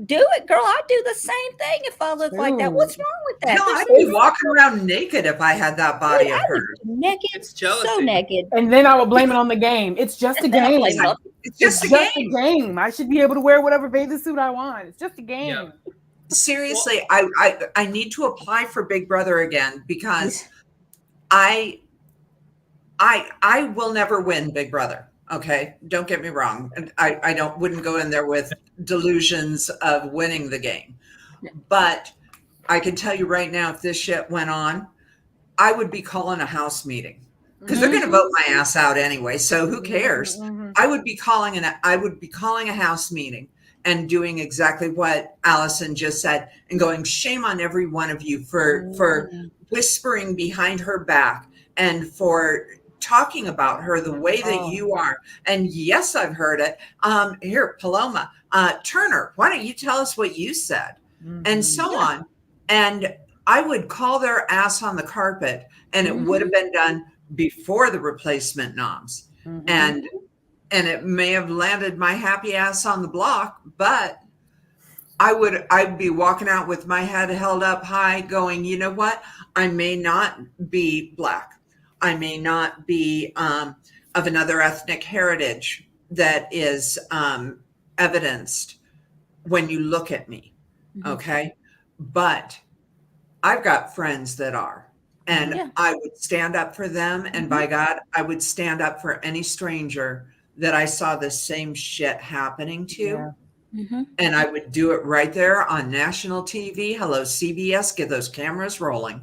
do it, girl. I'd do the same thing if I looked like that. What's wrong with that? Hell, There's I'd no be wrong. walking around naked if I had that body of I would hers. be naked, It's so jealousy. naked. And then I would blame it on the game. It's just a And then I game. blame it on- It's just a just game. a game. I should be able to wear whatever bathing suit I want. It's just a game. Yeah. Seriously, I need to apply for Big Brother again because I will never win Big Brother. Okay, don't get me wrong. I wouldn't go in there with delusions of winning the game, but I can tell you right now, if this shit went on, I would be calling a house meeting because they're going to vote my ass out anyway. So who cares? I would be calling a house meeting and doing exactly what Allison just said and going, shame on every one of you for whispering behind her back and for talking about her the way that you are. And yes, I've heard it. Here, Paloma, Turner, why don't you tell us what you said? And so on. And I would call their ass on the carpet, and it would have been done before the replacement noms. And it may have landed my happy ass on the block, but I'd be walking out with my head held up high going, you know what? I may not be Black. I may not be of another ethnic heritage that is evidenced when you look at me. Okay. But I've got friends that are, and I would stand up for them. And by God, I would stand up for any stranger that I saw the same shit happening to. And I would do it right there on national TV. Hello, CBS, get those cameras rolling.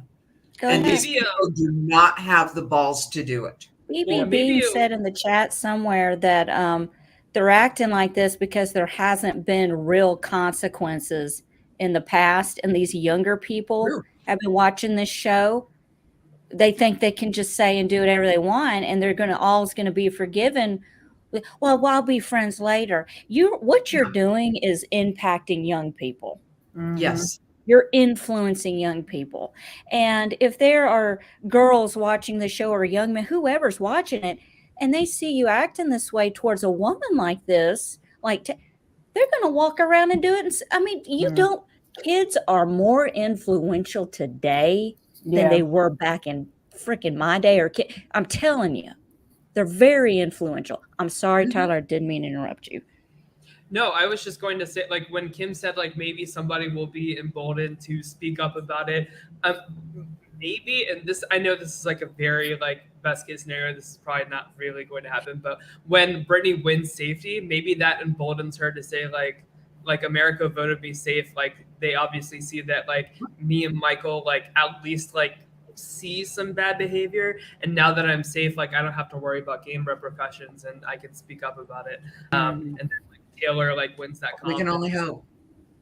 And these people do not have the balls to do it. BB Bean said in the chat somewhere that they're acting like this because there hasn't been real consequences in the past, and these younger people have been watching this show. They think they can just say and do whatever they want, and they're always going to be forgiven. Well, I'll be friends later. What you're doing is impacting young people. Yes. You're influencing young people. And if there are girls watching the show or young men, whoever's watching it, and they see you acting this way towards a woman like this, like they're going to walk around and do it. And I mean, kids are more influential today than they were back in freaking my day. I'm telling you, they're very influential. I'm sorry, Tyler, I didn't mean to interrupt you. No, I was just going to say, like, when Kim said, like, maybe somebody will be emboldened to speak up about it. Maybe, and this, I know this is like a very, like, best case scenario. This is probably not really going to happen. But when Brittany wins safety, maybe that emboldens her to say, like America voted me safe. Like, they obviously see that, like, me and Michael, like, at least, like, see some bad behavior. And now that I'm safe, like, I don't have to worry about game repercussions and I can speak up about it. And then, like, Taylor, like, wins that confidence. We can only hope.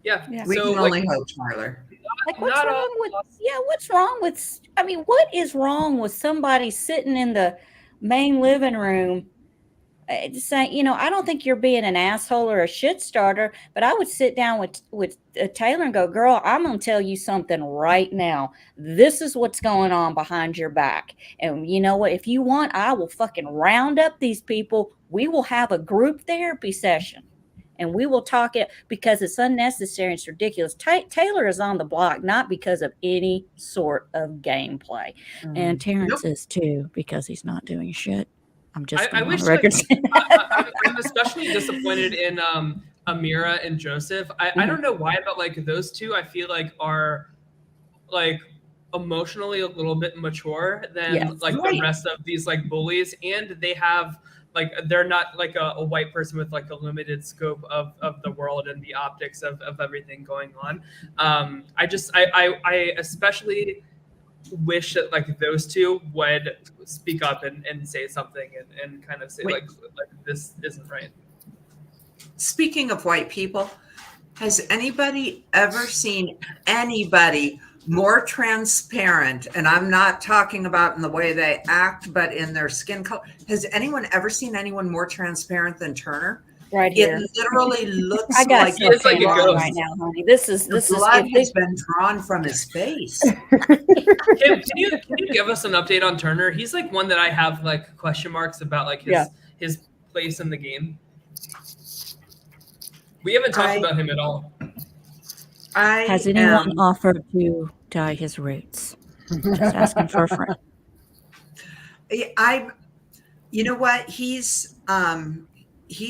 Yeah. We can only hope, Tyler. Like, what's wrong with, I mean, what is wrong with somebody sitting in the main living room saying, you know, I don't think you're being an asshole or a shit starter, but I would sit down with Taylor and go, girl, I'm going to tell you something right now. This is what's going on behind your back. And you know what? If you want, I will fucking round up these people. We will have a group therapy session. And we will talk it because it's unnecessary. It's ridiculous. Taylor is on the block, not because of any sort of gameplay. And Terrence is too, because he's not doing shit. I'm just I wish, record. like, I'm especially disappointed in Amira and Joseph. I don't know why, but like those two, I feel like are like emotionally a little bit mature than Yes. like the Right. rest of these like bullies, and they have like they're not like a white person with like a limited scope of the world and the optics of everything going on. I especially wish that like those two would speak up and say something and kind of say Wait. like this isn't right. Speaking of white people, has anybody ever seen anybody more transparent? And I'm not talking about in the way they act, but in their skin color. Has anyone ever seen anyone more transparent than Turner? Right here. It literally looks I got like He is like a stuff ghost. right now, honey. This is blood if has they- been drawn from his face. Can you give us an update on Turner? He's like one that I have like question marks about like his place in the game. We haven't talked about him at all. Has anyone offered to dye his roots? Just asking for a friend. You know what? He's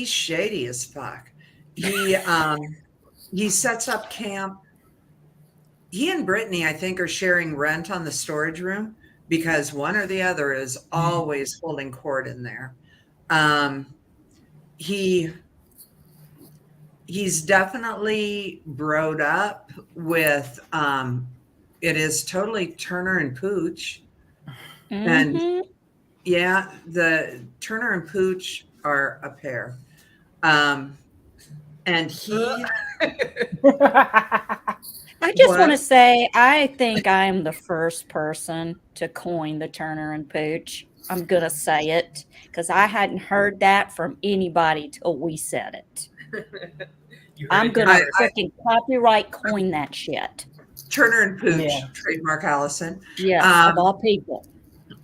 shady as fuck. He sets up camp. He and Brittany, I think, are sharing rent on the storage room because one or the other is always holding court in there. He's definitely broed up with it is totally Turner and Pooch. And yeah, the Turner and Pooch are a pair. And he I just want to say, I think I'm the first person to coin the Turner and Pooch. I'm going to say it because I hadn't heard that from anybody till we said it. I'm going to freaking copyright coin that shit. Turner and Pooch, trademark Allison. Yes, of all people.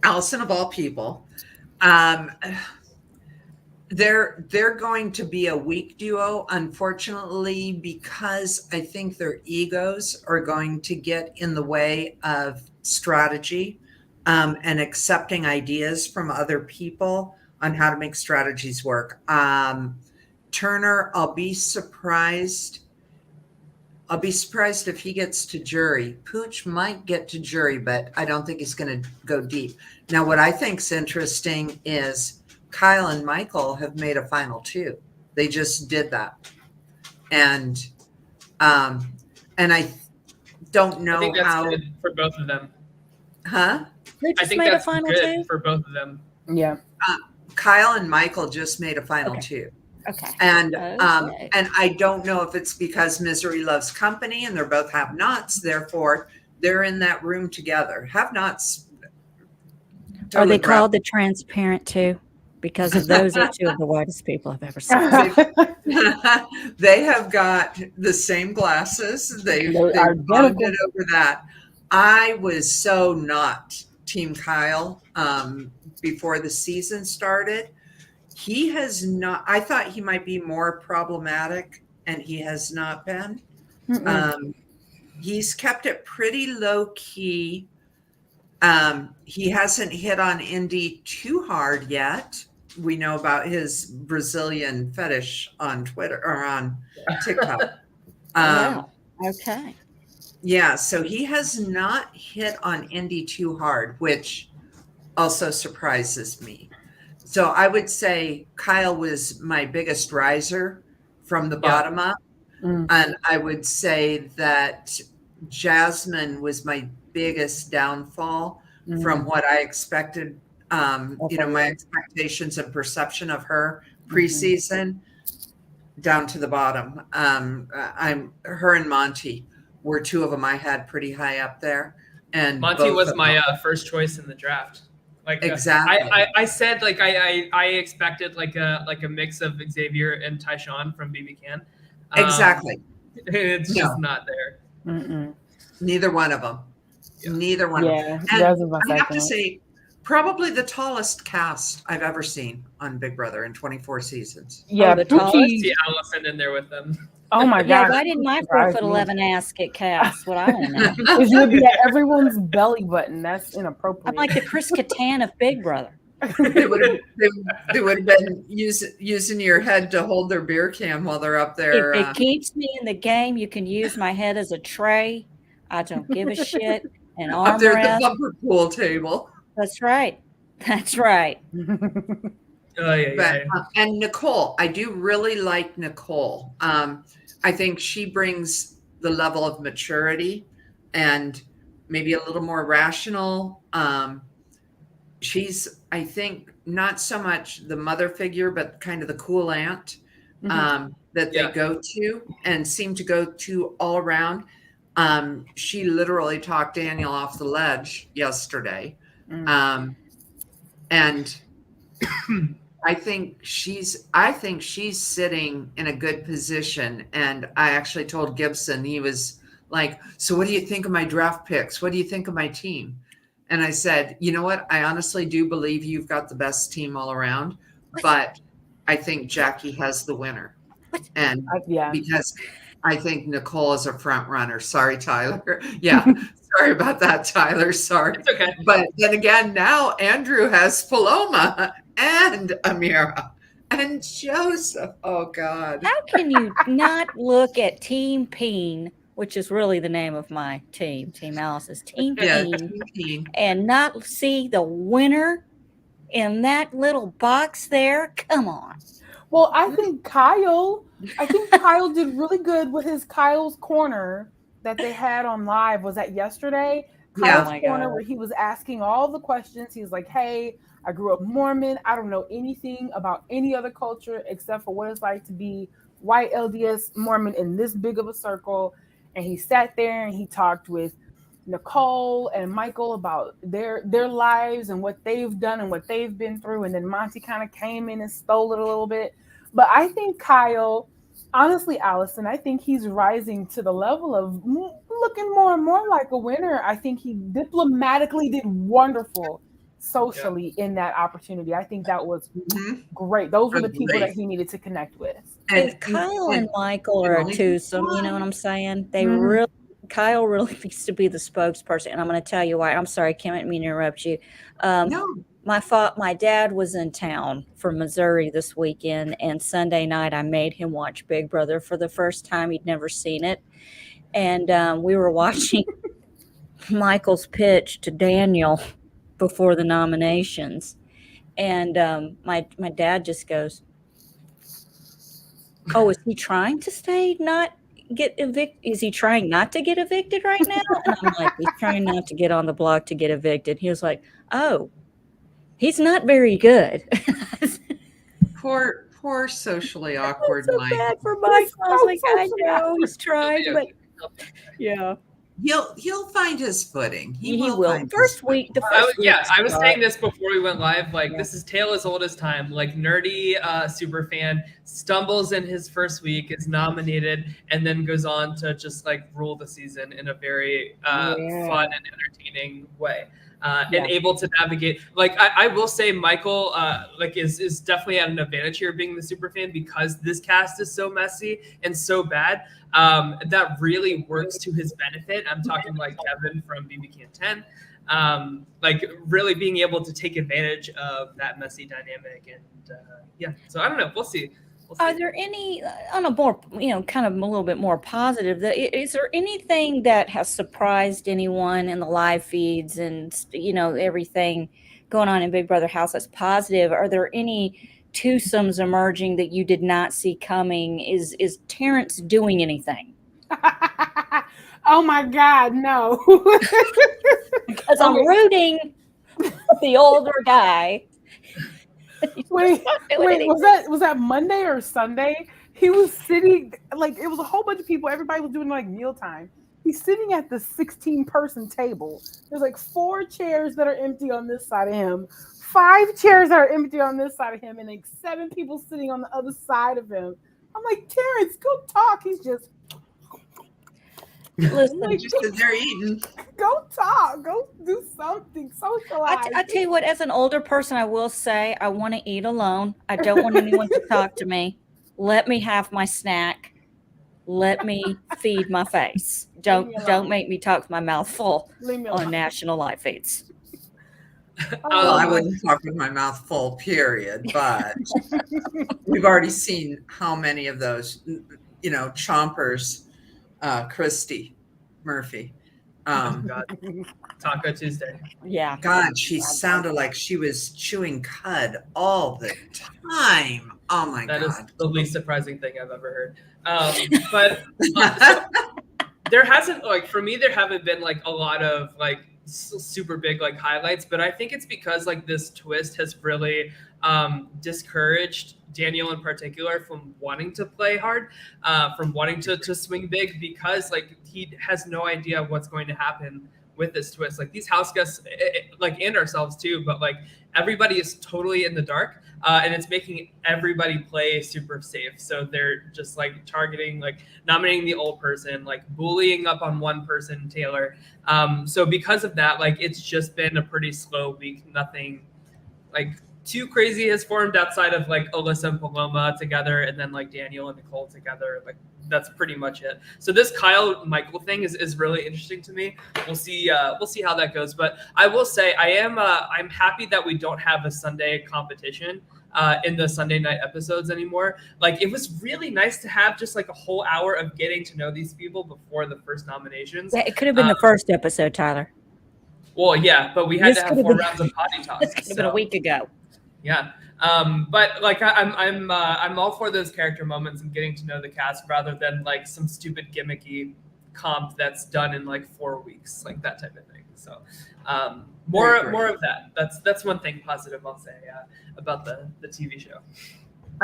Allison of all people. They're going to be a weak duo, unfortunately, because I think their egos are going to get in the way of strategy and accepting ideas from other people on how to make strategies work. Turner, I'll be surprised if he gets to jury. Pooch might get to jury, but I don't think he's going to go deep. Now, what I think's interesting is Kyle and Michael have made a final two. They just did that. And I don't know I think that's how good for both of them. Huh? They I just think made a that's final good two? for both of them. Yeah. Kyle and Michael just made a final Okay. two. Okay. And Okay. and I don't know if it's because misery loves company and they're both have-nots, therefore they're in that room together. Have-nots. Are they called the transparent two? Because of those are two of the whitest people I've ever seen. They have got the same glasses. They are bonded over that. I was so not Team Kyle before the season started. He has not. I thought he might be more problematic, and he has not been. He's kept it pretty low key. He hasn't hit on Indy too hard yet. We know about his Brazilian fetish on Twitter or on TikTok. Wow. Okay. Yeah, so he has not hit on Indy too hard, which also surprises me. So I would say Kyle was my biggest riser from the bottom up. And I would say that Jasmine was my biggest downfall from what I expected. My expectations and perception of her preseason down to the bottom. Her and Monty were two of them I had pretty high up there. And Monty was my first choice in the draft. Like exactly. I said like I expected like a mix of Xavier and Tyshawn from BB Can. Exactly. It's just not there. Neither one of them. Yeah. Neither one of them. And I have to say, probably the tallest cast I've ever seen on Big Brother in 24 seasons. Yeah, the tallest. See Allison in there with them. Oh my god! Yeah, why didn't my 4'11" ass get cast? What I don't know. Because you would be at everyone's belly button. That's inappropriate. I'm like the Chris Kattan of Big Brother. They would have been using your head to hold their beer can while they're up there. If it keeps me in the game, you can use my head as a tray. I don't give a shit. An up there at the armrest. bumper pool table. That's right. That's right. Oh, yeah. And Nicole, I do really like Nicole. I think she brings the level of maturity and maybe a little more rational. She's, I think, not so much the mother figure, but kind of the cool aunt that they go to and seem to go to all around. She literally talked Daniel off the ledge yesterday. And I think she's sitting in a good position. And I actually told Gibson, he was like, so what do you think of my draft picks? What do you think of my team? And I said, you know what? I honestly do believe you've got the best team all around, but I think Jackie has the winner. And because I think Nicole is a front runner. Sorry, Tyler. Yeah. Sorry about that, Tyler. Sorry. It's okay. But then again, now Andrew has Paloma and Amira and Joseph. Oh, God. How can you not look at Team Peen, which is really the name of my team, Team Alice's Team Peen, and not see the winner in that little box there? Come on. Well, I think Kyle did really good with his Kyle's Corner that they had on live. Was that yesterday? Kyle's Corner, where he was asking all the questions. He was like, hey, I grew up Mormon. I don't know anything about any other culture except for what it's like to be white LDS Mormon in this big of a circle. And he sat there and he talked with Nicole and Michael about their lives and what they've done and what they've been through. And then Monty kind of came in and stole it a little bit. But I think Kyle, honestly, Allison, I think he's rising to the level of looking more and more like a winner. I think he diplomatically did wonderful socially in that opportunity. I think that was great. Those were the people that he needed to connect with. And Kyle and Michael are a twosome, you know what I'm saying? They really, Kyle really needs to be the spokesperson. And I'm going to tell you why. I'm sorry, Kim, I didn't mean to interrupt you. No. My dad was in town from Missouri this weekend, and Sunday night I made him watch Big Brother for the first time. He'd never seen it. And we were watching Michael's pitch to Daniel before the nominations. And my dad just goes, oh, is he trying to get evicted? Is he trying not to get evicted right now? And I'm like, he's trying not to get on the block to get evicted. He was like, oh, he's not very good. Poor socially awkward so Mike. Bad for Mike. I was like, I know he's trying, but yeah. He'll find his footing. He will. I was saying this before we went live. Like, this is tale as old as time. Like, nerdy super fan stumbles in his first week, is nominated, and then goes on to just like rule the season in a very fun and entertaining way. And able to navigate. Like, I will say, Michael is definitely at an advantage here being the super fan, because this cast is so messy and so bad. That really works to his benefit. I'm talking like Kevin from BB Can 10, like really being able to take advantage of that messy dynamic. And so I don't know. We'll see. Are there any, on a more, kind of a little bit more positive, is there anything that has surprised anyone in the live feeds and, everything going on in Big Brother House that's positive? Are there any twosomes emerging that you did not see coming? Is Terrence doing anything? Oh my God, no. Because I'm rooting for the older guy. Wait, was that Monday or Sunday? He was sitting, like, it was a whole bunch of people. Everybody was doing like mealtime. He's sitting at the 16-person table. There's like 4 chairs that are empty on this side of him, 5 chairs that are empty on this side of him, and like 7 people sitting on the other side of him. I'm like, Terrence, go talk. He's just listen. Like, just as they're eating. Go talk. Go do something. Socialize. I tell you what, as an older person, I will say I want to eat alone. I don't want anyone to talk to me. Let me have my snack. Let me feed my face. Don't make me talk with my mouth full on national live feeds. Well, I Um, wouldn't talk with my mouth full, period. But we've already seen how many of those, chompers, Christy Murphy. oh God, Taco Tuesday. Yeah. God, she sounded like she was chewing cud all the time. Oh my That is God. the least surprising thing I've ever heard. But so there hasn't like for me there haven't been like a lot of like super big like highlights, but I think it's because like this twist has really discouraged Daniel in particular from wanting to play hard, from wanting to swing big, because like he has no idea what's going to happen with this twist. Like these house guests, like and ourselves too, but like everybody is totally in the dark. And it's making everybody play super safe. So they're just like targeting, like nominating the old person, like bullying up on one person, Taylor. So because of that, like it's just been a pretty slow week. Nothing like too crazy has formed outside of like Alyssa and Paloma together, and then like Daniel and Nicole together. Like that's pretty much it. So this Kyle Michael thing is really interesting to me. We'll see how that goes. But I will say I'm happy that we don't have a Sunday competition in the Sunday night episodes anymore. Like it was really nice to have just like a whole hour of getting to know these people before the first nominations. Yeah, it could have been the first episode, Tyler. Well, yeah, but we had This to have could have 4 been- rounds of potty talk. This could have been a week ago. Yeah. But like I'm all for those character moments and getting to know the cast rather than like some stupid gimmicky comp that's done in like 4 weeks, like that type of thing. So more of that. That's one thing positive I'll say about the TV show.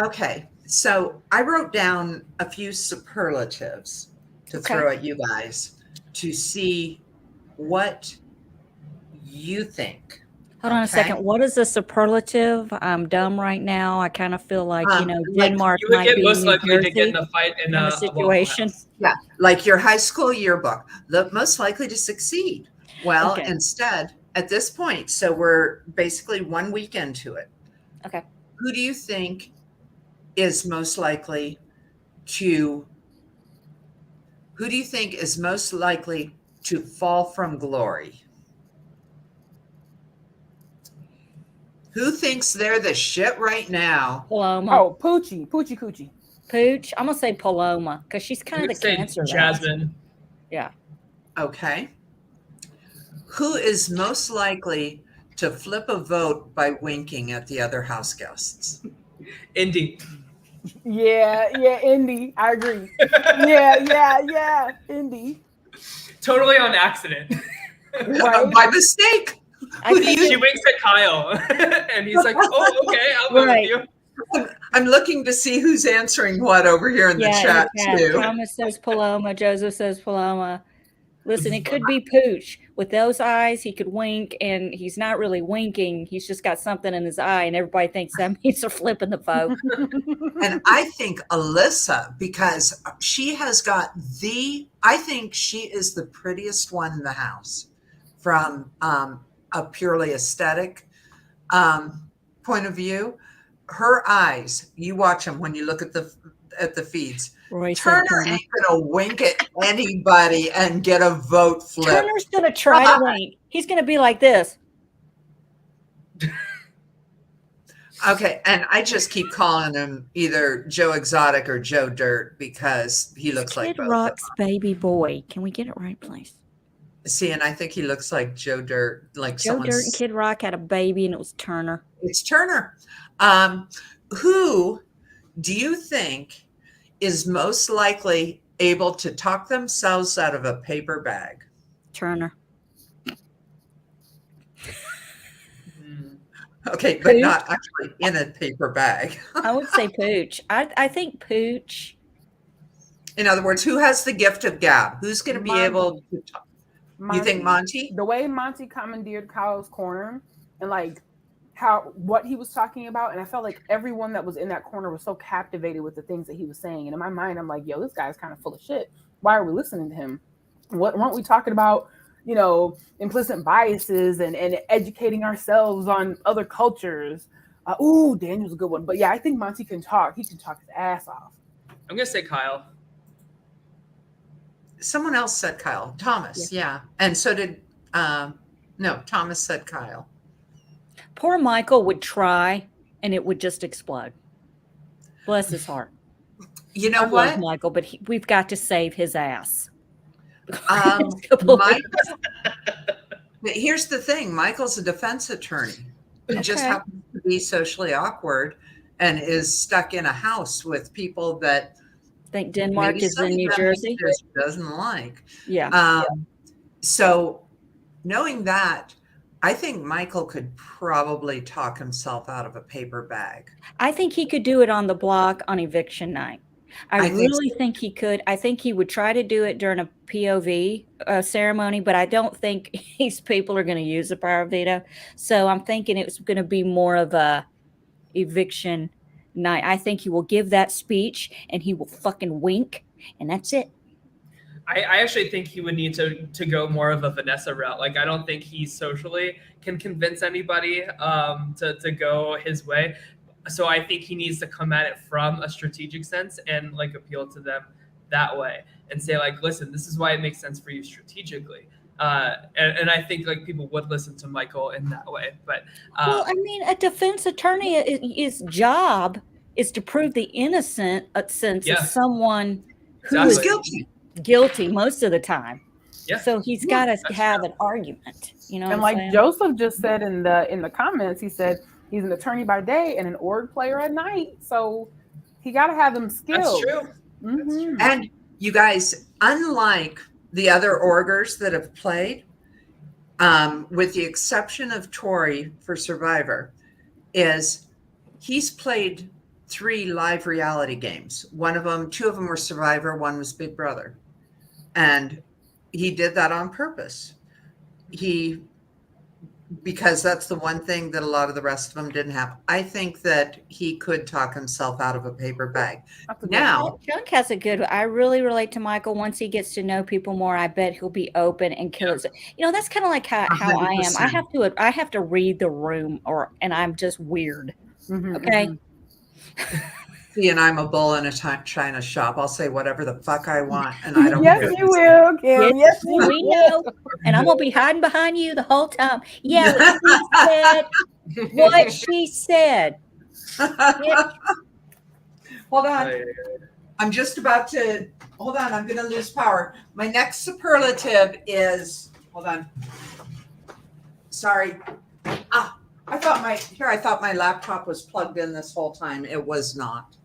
Okay, so I wrote down a few superlatives to throw at you guys to see what you think. Hold on a second. What is a superlative? I'm dumb right now. I kind of feel like, like Denmark You would might get be most New likely to Jersey get in a fight in kind a of situation. Waffle House. Yeah, like your high school yearbook, the most likely to succeed. Well, Okay. instead, at this point, so we're basically 1 week into it. Okay. Who do you think is most likely to fall from glory? Who thinks they're the shit right now? Paloma. Oh, Poochie Coochie. Pooch. I'm going to say Paloma because she's kind of the Say cancer. Jasmine. Yeah. Okay. Who is most likely to flip a vote by winking at the other house guests? Indy. Yeah, Indy. I agree. Yeah, Indy. Totally on accident. Right? By mistake. She winks at Kyle, and he's like, "Oh, okay, I'll go with you." I'm looking to see who's answering what over here in the chat too. Thomas says Paloma. Joseph says Paloma. Listen, it could be Pooch. With those eyes, he could wink, and he's not really winking. He's just got something in his eye, and everybody thinks that means they're flipping the vote. And I think Alyssa, because she has got I think she is the prettiest one in the house from a purely aesthetic point of view. Her eyes, you watch them when you look at the feeds. Turner ain't gonna wink at anybody and get a vote flip. Turner's gonna try to wink. He's gonna be like this. Okay, and I just keep calling him either Joe Exotic or Joe Dirt because he looks like Kid Rock's baby boy. Can we get it right, please? See, and I think he looks like Joe Dirt, like Joe Dirt and Kid Rock had a baby, and it was Turner. It's Turner. Who do you think is most likely able to talk themselves out of a paper bag? Turner. Okay, but Pooch? Not actually in a paper bag. I would say Pooch. I think Pooch. In other words, who has the gift of gab? Who's going to be able to talk? You think Monty? The way Monty commandeered Kyle's corner and like what he was talking about, and I felt like everyone that was in that corner was so captivated with the things that he was saying. And in my mind, I'm like, yo, this guy's kind of full of shit. Why are we listening to him? Weren't we talking about, implicit biases and educating ourselves on other cultures? Daniel's a good one. But yeah, I think Monty can talk. He can talk his ass off. I'm going to say Kyle. Someone else said Kyle. Thomas, yeah. And so did, Thomas said Kyle. Poor Michael would try, and it would just explode. Bless his heart. You know I love what? Michael, but we've got to save his ass. Here's the thing. Michael's a defense attorney. He just Okay. happens to be socially awkward and is stuck in a house with people that Think Denmark maybe is some in of New them Jersey? he just doesn't like. Yeah. So knowing that, I think Michael could probably talk himself out of a paper bag. I think he could do it on the block on eviction night. I think really think he could. I think he would try to do it during a POV ceremony, but I don't think these people are going to use the power of veto. So I'm thinking it's going to be more of a eviction night. I think he will give that speech and he will fucking wink, and that's it. I actually think he would need to go more of a Vanessa route. Like, I don't think he socially can convince anybody to go his way. So I think he needs to come at it from a strategic sense and like appeal to them that way and say like, listen, this is why it makes sense for you strategically. And I think like people would listen to Michael in that way. But well, I mean, a defense attorney, his job is to prove the innocence of someone who is guilty most of the time. Yeah. So he's got to have an argument, you know. And like Joseph just said in the comments, he said he's an attorney by day and an org player at night. So he got to have them skills. That's true. Mm-hmm. That's true. And you guys, unlike the other orgers that have played, with the exception of Tori for Survivor, is he's played 3 live reality games. 2 of them were Survivor, 1 was Big Brother. And he did that on purpose. Because that's the one thing that a lot of the rest of them didn't have. I think that he could talk himself out of a paper bag. Now, Chunk has a good. I really relate to Michael. Once he gets to know people more, I bet he'll be open and kill it. You know, that's kind of like how I am. I have to read the room, and I'm just weird. Mm-hmm, okay. Mm-hmm. See, and I'm a bull in a china shop. I'll say whatever the fuck I want, and I don't. Yes, you will, Kim. Yes, you we know. And I'm gonna be hiding behind you the whole time. Yeah, what she said. Hold on. I'm just about to. Hold on. I'm going to lose power. My next superlative is. Hold on. Sorry. I thought my laptop was plugged in this whole time. It was not.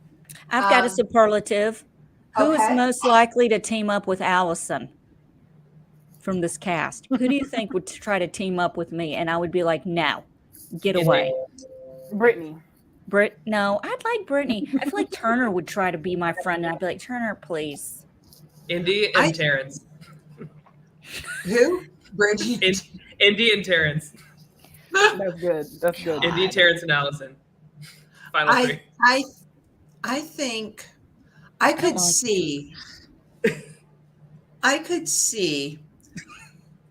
I've got a superlative. Who is Okay. most likely to team up with Allison from this cast? Who do you think would try to team up with me? And I would be like, no, get away. Brittany. No, I'd like Brittany. I feel like Turner would try to be my friend. And I'd be like, Turner, please. Indy and Terrence. Who? Brittany. Indy and Terrence. That's good. That's good. Indy, Terrence, and Allison. Final 3. I think I could see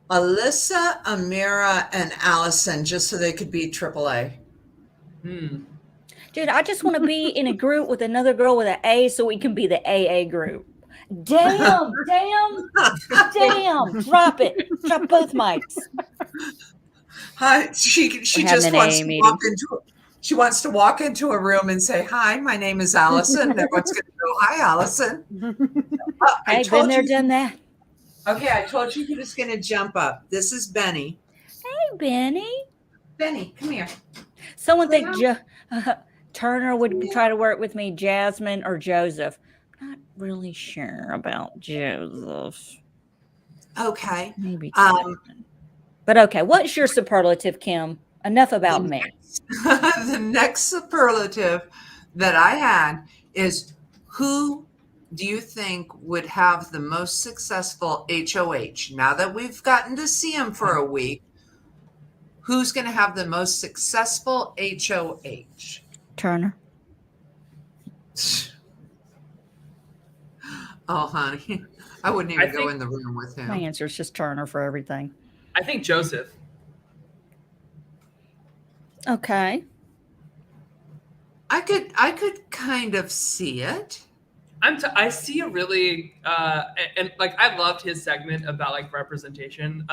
Alyssa, Amira, and Allison just so they could be AAA. Dude, I just want to be in a group with another girl with an A so we can be the AA group. Damn. Drop it. Drop both mics. Hi, she just wants to walk into She wants to walk into a room and say, "Hi, my name is Allison." And everyone's going to go, "Hi, Allison." Hey, been there, done that. Okay, I told you he was going to jump up. This is Benny. Hey, Benny. Benny, come here. Someone think Turner would try to work with me, Jasmine or Joseph. Not really sure about Joseph. Okay. Maybe Jasmine. But okay, what's your superlative, Kim? Enough about me. The next superlative that I had is, who do you think would have the most successful HOH? Now that we've gotten to see him for a week, who's going to have the most successful HOH? Turner. Oh, honey, I wouldn't even go in the room with him. My answer is just Turner for everything. I think Joseph. Okay. I could kind of see it. I see a really and like I loved his segment about like representation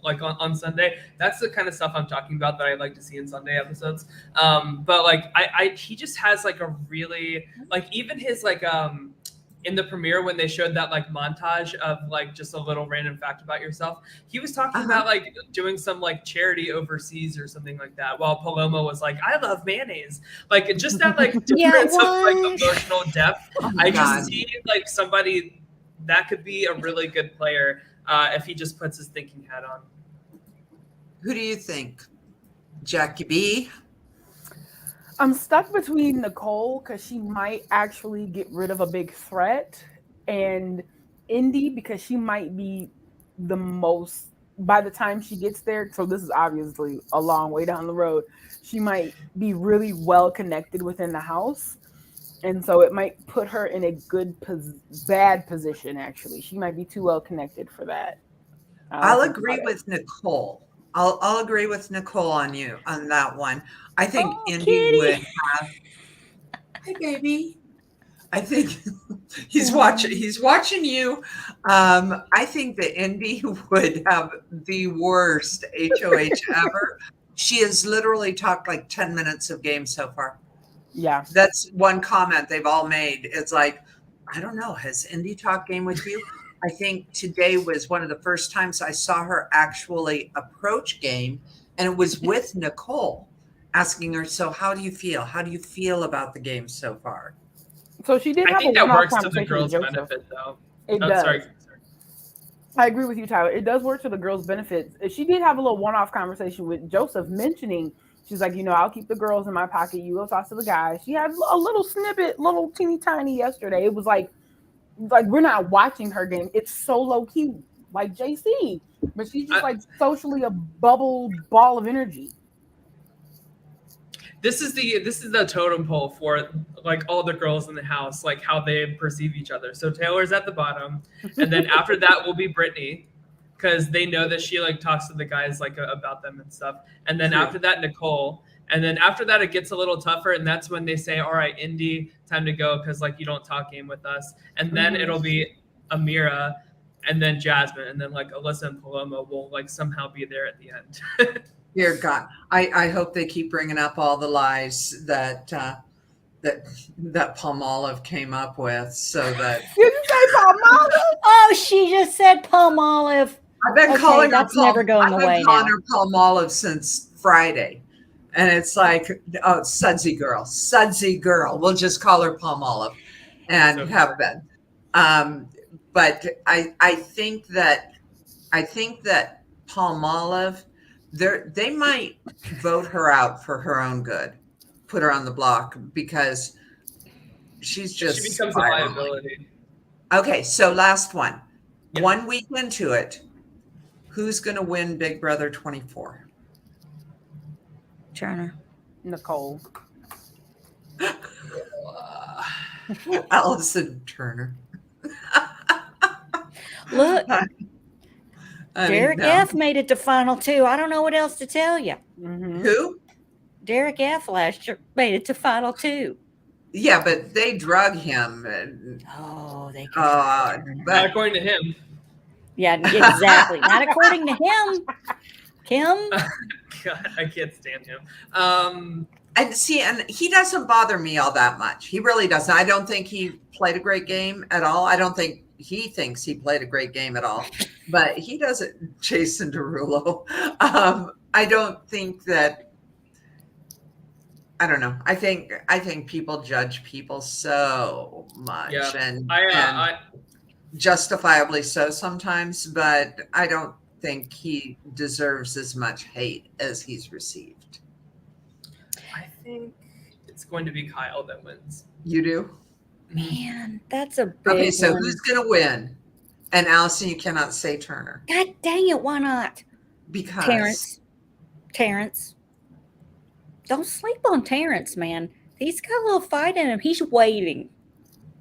like on Sunday. That's the kind of stuff I'm talking about that I like to see in Sunday episodes. But like I he just has like a really like even his like in the premiere when they showed that like montage of like just a little random fact about yourself, he was talking about like doing some like charity overseas or something like that, while Paloma was like, I love mayonnaise. Like just that like difference of like emotional depth. I just see like somebody that could be a really good player if he just puts his thinking hat on. Who do you think? Jackie B? I'm stuck between Nicole because she might actually get rid of a big threat, and Indy because she might be the most, by the time she gets there, so this is obviously a long way down the road, she might be really well connected within the house. And so it might put her in a bad position, actually. She might be too well connected for that. I'll agree with Nicole. I'll agree with Nicole on that one. I think Indy would have. Hi, baby. I think he's watching you. I think that Indy would have the worst HOH ever. She has literally talked like 10 minutes of game so far. Yeah. That's one comment they've all made. It's like, I don't know. Has Indy talked game with you? I think today was one of the first times I saw her actually approach game, and it was with Nicole asking her, so how do you feel? How do you feel about the game so far? So she did I have think a that one-off works to the conversation with girls' Joseph. benefit, though. It does. Sorry. I agree with you, Tyler. It does work to the girls' benefit. She did have a little one-off conversation with Joseph, mentioning she's like, I'll keep the girls in my pocket. You go talk to the guys. She had a little snippet, little teeny tiny yesterday. It was like we're not watching her game. It's so low key, like JC, but she's just like socially a bubble ball of energy. This is the totem pole for like all the girls in the house, like how they perceive each other. So Taylor's at the bottom, and then after that will be Brittany, because they know that she like talks to the guys like about them and stuff. And then after that, Nicole. And then after that, it gets a little tougher, and that's when they say, all right, Indy, time to go, because like you don't talk game with us. And then it'll be Amira, and then Jasmine, and then like Alyssa and Paloma will like somehow be there at the end. Dear God, I hope they keep bringing up all the lies that Palmolive came up with, so that. Did you say Palmolive? Oh, she just said Palmolive. I've been calling that's never going away now. I've been calling her Palmolive since Friday. And it's like, oh, Sudsy girl. We'll just call her Palmolive and have been. But I think that Palmolive, they might vote her out for her own good, put her on the block, because she becomes a liability. Okay, so last one. Yeah. 1 week into it, who's going to win Big Brother 24? Turner. Nicole. Allison Turner. Look, Derek F made it to final 2. I don't know what else to tell you. Mm-hmm. Who? Derek F last year made it to final 2. Yeah, but they drug him. They not according to him. Yeah, exactly. Not according to him. Kim? God, I can't stand him. And he doesn't bother me all that much. He really doesn't. I don't think he played a great game at all. I don't think he thinks he played a great game at all. But he doesn't. Jason Derulo. I don't think that. I don't know. I think people judge people so much, and justifiably so sometimes. But I don't think he deserves as much hate as he's received. I think it's going to be Kyle that wins. You do? Man, that's a big Okay, so one. who's going to win? And Allison, you cannot say Turner. God dang it, why not? Because Terrence. Don't sleep on Terrence, man. He's got a little fight in him. He's waiting.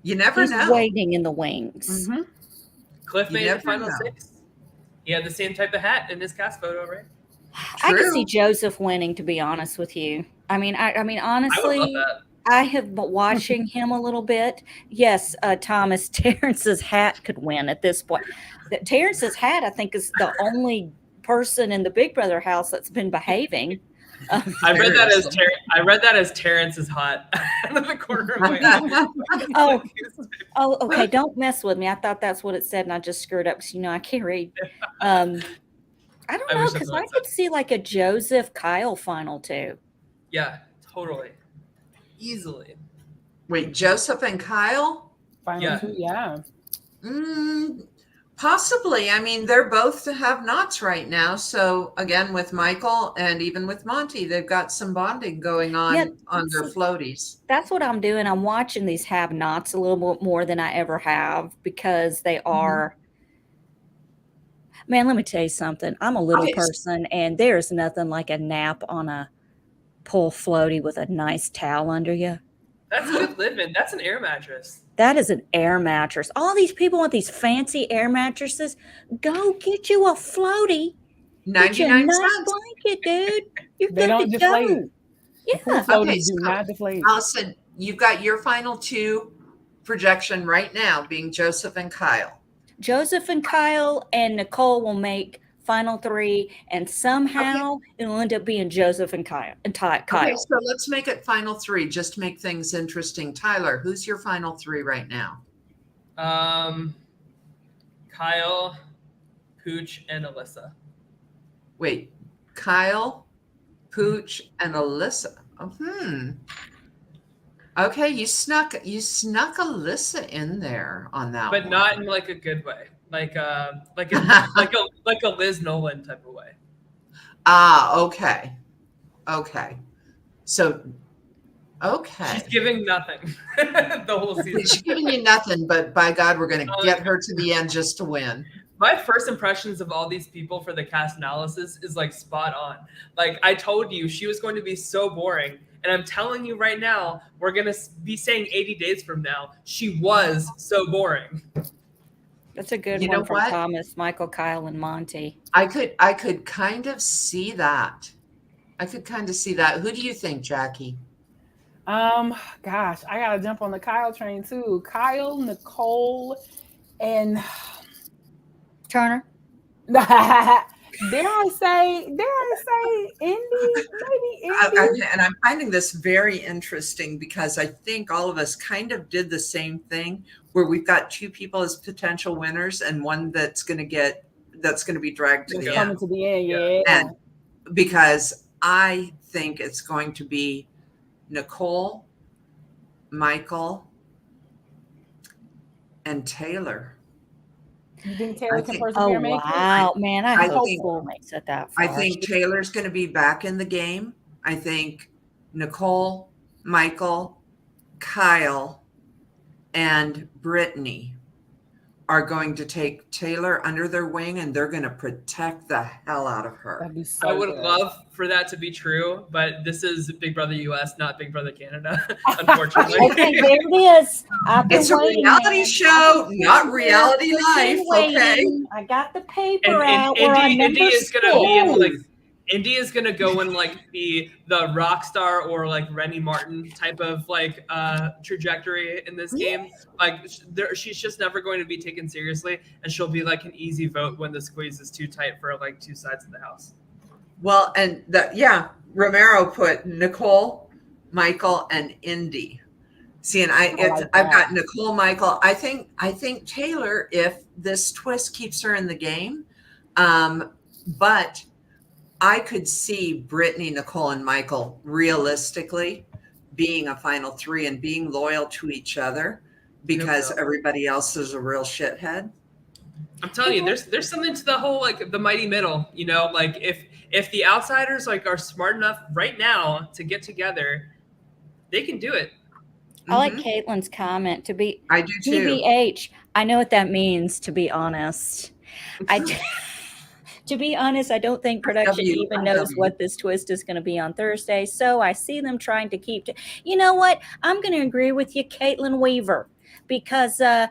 You never know. He's waiting in the wings. Mm-hmm. Cliff made the final 6. He had the same type of hat in his cast photo, right? I could see Joseph winning, to be honest with you. I mean, honestly, I have been watching him a little bit. Yes, Thomas, Terrence's hat could win at this point. Terrence's hat, I think, is the only person in the Big Brother house that's been behaving. I read that as Terrence is hot out of the corner of my eye. Okay. Don't mess with me. I thought that's what it said, and I just screwed up because I can't read. I don't know, wish that's because what I it could said. see like a Joseph Kyle final too. Yeah, totally, easily. Wait, Joseph and Kyle? Final Yeah. two, yeah. Possibly. I mean, they're both to have knots right now. So again, with Michael and even with Monty, they've got some bonding going on Yeah, their see, floaties. That's what I'm doing. I'm watching these have-nots a little bit more than I ever have because they are. Man, let me tell you something. I'm a little Okay, person, and there's nothing like a nap on a pool floaty with a nice towel under you. That's good living. That's an air mattress. That is an air mattress. All these people want these fancy air mattresses. Go get you a floaty. Get you a 99 nice cents. blanket, dude. You're They good don't to deflate. go. The pool Yeah. floaties Okay, do so not deflate. Allison, you've got your final two projection right now being Joseph and Kyle. Joseph and Kyle and Nicole will make final three, and somehow it'll end up being Joseph and Kyle. Okay, so let's make it final three just to make things interesting. Tyler, who's your final three right now? Kyle, Pooch, and Alyssa. Wait, Kyle, Pooch, and Alyssa. Okay, you snuck Alyssa in there on that But one. not in like a good way, like a Liz Nolan type of way. Okay. So, She's giving nothing the whole season. She's giving you nothing, but by God, we're going to get her to the end just to win. My first impressions of all these people for the cast analysis is like spot on. Like I told you, she was going to be so boring. And I'm telling you right now, we're going to be saying 80 days from now, she was so boring. That's a good You one know from what? Thomas, Michael, Kyle, and Monty. I could kind of see that. Who do you think, Jackie? Gosh, I gotta jump on the Kyle train too. Kyle, Nicole, and Turner? dare I say Indy? Maybe Indy. And I'm finding this very interesting because I think all of us kind of did the same thing where we've got two people as potential winners and one that's going to be dragged to the Coming end. to the end, yeah. And because I think it's going to be Nicole, Michael, and Taylor. You think Taylor can think- persevere? Oh, make it? wow. Man, I hope think- Nicole makes it that far. I think Taylor's going to be back in the game. I think Nicole, Michael, Kyle, and Brittany are going to take Taylor under their wing and they're going to protect the hell out of her. That'd be so I would good. love for that to be true, but this is Big Brother US, not Big Brother Canada, unfortunately. Okay, there it is. I've been It's a waiting, reality man. show, I've been not sitting reality there life, okay? waiting. I got the paper And out. We're on Indy number is gonna be in 6. like Indy is gonna go in like the rock star or like Rennie Martin type of like trajectory in this game. Like she's just never going to be taken seriously, and she'll be like an easy vote when the squeeze is too tight for like two sides of the house. Well, and Romero put Nicole, Michael, and Indy. See, and I've got Nicole, Michael. I think Taylor, if this twist keeps her in the game, but I could see Brittany, Nicole, and Michael realistically being a final three and being loyal to each other because everybody else is a real shithead. I'm telling you, there's something to the whole like the mighty middle, you know, like if the outsiders like are smart enough right now to get together, they can do it. I like Caitlin's comment to be I do too. TBH. I know what that means, to be honest. To be honest, I don't think production even knows what this twist is going to be on Thursday. So I see them trying to keep. You know what? I'm going to agree with you, Caitlin Weaver, because I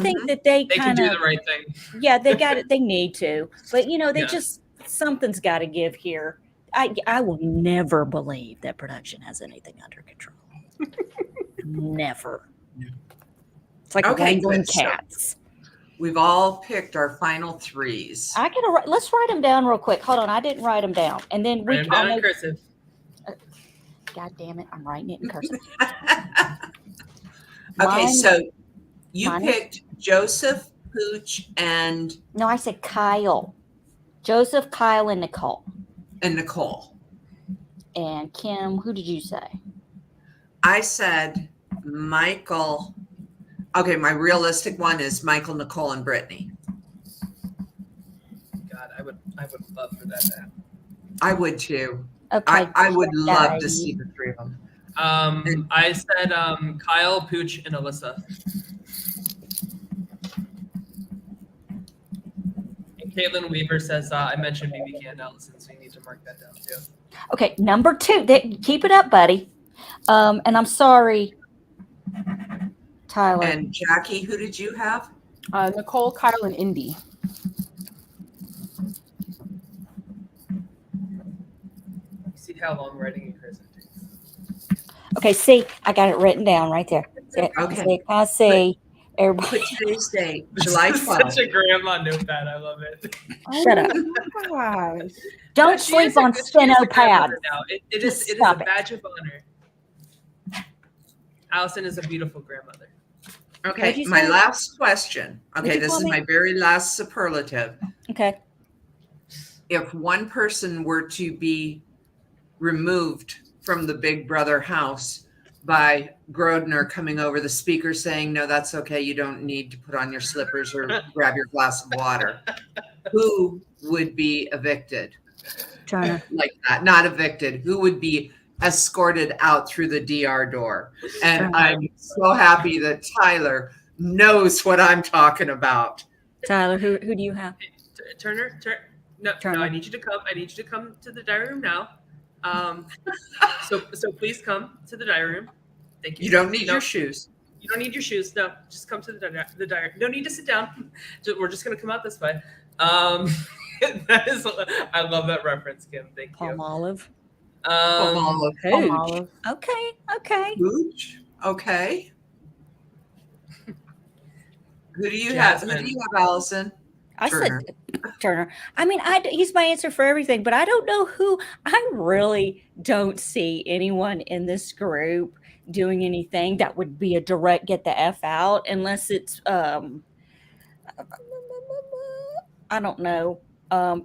think that they can do the right thing. Yeah, they got it. They need to, but they just something's got to give here. I will never believe that production has anything under control. Never. It's like Okay, wrangling good. So cats. we've all picked our final threes. Let's write them down real quick. Hold on, I didn't write them down, and then Write them down in cursive. God damn it, I'm writing it in cursive. Okay, so you mine picked Joseph, Pooch, and No, I said Kyle, Joseph, Kyle, and Nicole. Nicole. And Kim, who did you say? I said Michael. Okay, my realistic one is Michael, Nicole, and Brittany. God, I would love for that to happen. I would too. Okay, I would love to Daddy. see the three of them. I said Kyle, Pooch, and Alyssa. And Caitlin Weaver says I mentioned BB and Allison, so you need to mark that down too. Okay, number 2. Keep it up, buddy. And I'm sorry, Tyler. And Jackie, who did you have? Nicole, Kyle, and Indy. See how long writing in cursive takes. Okay, see, I got it written down right there. Okay. I see. Everybody, Put today's date, July This is 12th. such a grandma notepad. I love it. Shut up. Oh my gosh. Don't She sleep is a on good- she is a steno grandmother pads. now. It is Just it is a stop it. badge of honor. Allison is a beautiful grandmother. What'd Okay, you my say? last question. What'd Okay, you this call is me? my very last superlative. Okay. If one person were to be removed from the Big Brother house by Grodner coming over the speaker saying, no, that's okay, you don't need to put on your slippers or grab your glass of water, who would be evicted? Turner. Like that, not evicted, who would be escorted out through the DR door? And I'm so happy that Tyler knows what I'm talking about. Tyler, who do you have? Turner. No, I need you to come. I need you to come to the diary room now. So please come to the diary room. Thank you. You don't need your shoes. You don't need your shoes. No, just come to the diary. No need to sit down. We're just gonna come out this way. That is. I love that reference, Kim. Thank you. Palmolive. Palmolive. Okay. Pooch. Okay. Who do you have? Who do you have, Allison? I Turner. said Turner. I mean, he's my answer for everything, but I don't know who. I really don't see anyone in this group doing anything that would be a direct get the F out, unless it's I don't know.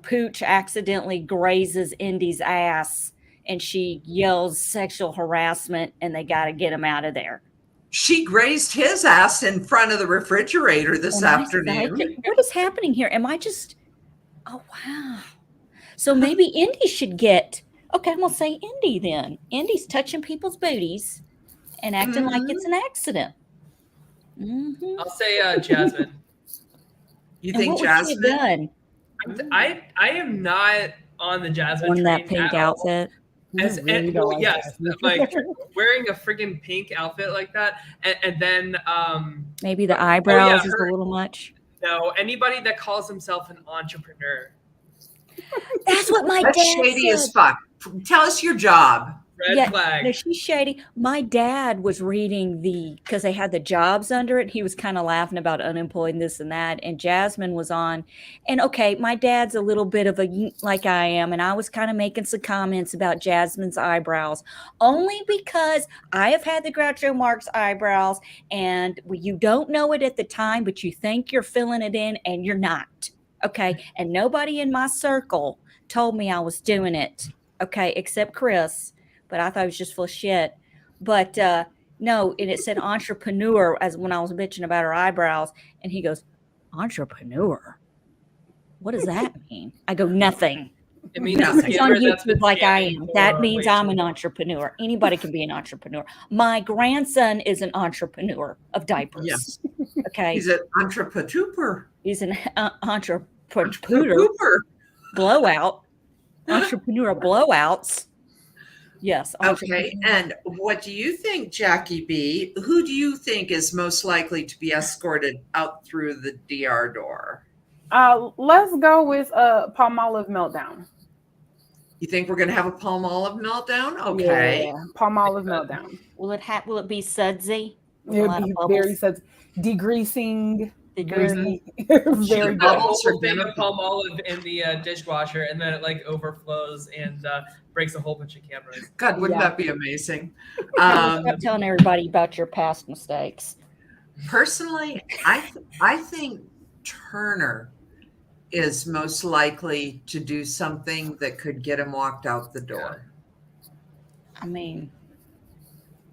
Pooch accidentally grazes Indy's ass and she yells sexual harassment and they got to get him out of there. She grazed his ass in front of the refrigerator this afternoon. What is happening here? Am I just, oh, wow. So maybe Indy should get, okay, I'm going to say Indy then. Indy's touching people's booties and acting like it's an accident. Mm-hmm. I'll say Jasmine. You And think what Jasmine? would she have done? I am not on the Jasmine On train that pink at all. outfit. Yes, like wearing a friggin' pink outfit like that, and then Maybe the eyebrows is a little much. No, anybody that calls himself an entrepreneur. That's what my That's dad shady said. as fuck. Tell us your job. Red flag. No, she's shady. My dad was reading because they had the jobs under it. He was kind of laughing about unemployed and this and that. And Jasmine was on. And okay, my dad's a little bit of a like I am. And I was kind of making some comments about Jasmine's eyebrows, only because I have had the Groucho Marx eyebrows. And you don't know it at the time, but you think you're filling it in and you're not. Okay. And nobody in my circle told me I was doing it. Okay. Except Chris. But I thought it was just full of shit. But no, and it said entrepreneur as when I was bitching about her eyebrows. And he goes, entrepreneur? What does that mean? I go, nothing. It means He's on YouTube like I am. That for means way I'm too an long. entrepreneur. Anybody can be an entrepreneur. My grandson is an entrepreneur of diapers. Yes. Okay. He's an entrepreneur. He's an entrepreneur. Blowout. Entrepreneur blowouts. Yes. Okay. And what do you think, Jackie B? Who do you think is most likely to be escorted out through the DR door? Let's go with Palmolive meltdown. You think we're going to have a palm olive meltdown? Okay. Yeah, palm olive meltdown. Will it be sudsy? With It a would lot of be bubbles? very suds, degreasing, Degreasing. very Put a bad. Bubbles whole are thing gonna of palm olive in the dishwasher, and then it like overflows and breaks a whole bunch of cameras. God, wouldn't Yeah. that be amazing? Stop telling everybody about your past mistakes. Personally, I think Turner is most likely to do something that could get him walked out the door I mean,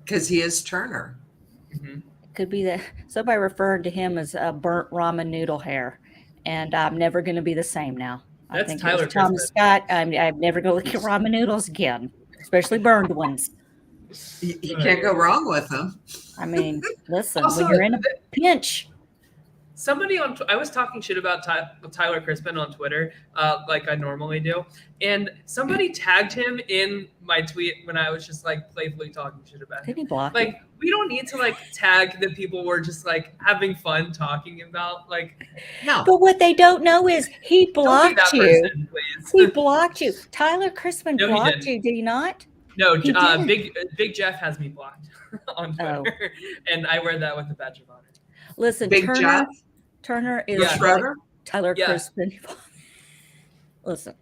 because he is Turner. Mhm. could be that somebody referred to him as a burnt ramen noodle hair, and I'm never going to be the same now. I That's think Tyler it was Thomas Crispin. Scott. I'm never going to look at ramen noodles again, especially burned ones. You can't go wrong with him. I mean, listen, Also, when you're in a pinch, somebody I was talking shit about Tyler Crispin on Twitter, like I normally do, and somebody tagged him in my tweet when I was just like playfully talking shit about him. didn't he block you? Like, we don't need to like tag the people we're just like having fun talking about. Like, No, But what they don't know is he don't be blocked that you. person, please. He blocked you. Tyler Crispin No, he blocked didn't. you, did he not? No, He didn't. Big Jeff has me blocked on Twitter, and I wear that with a badge of honor. Listen, Big Jeff, Turner is Yeah. like Schroeder. Tyler Yeah. Crispin. Listen,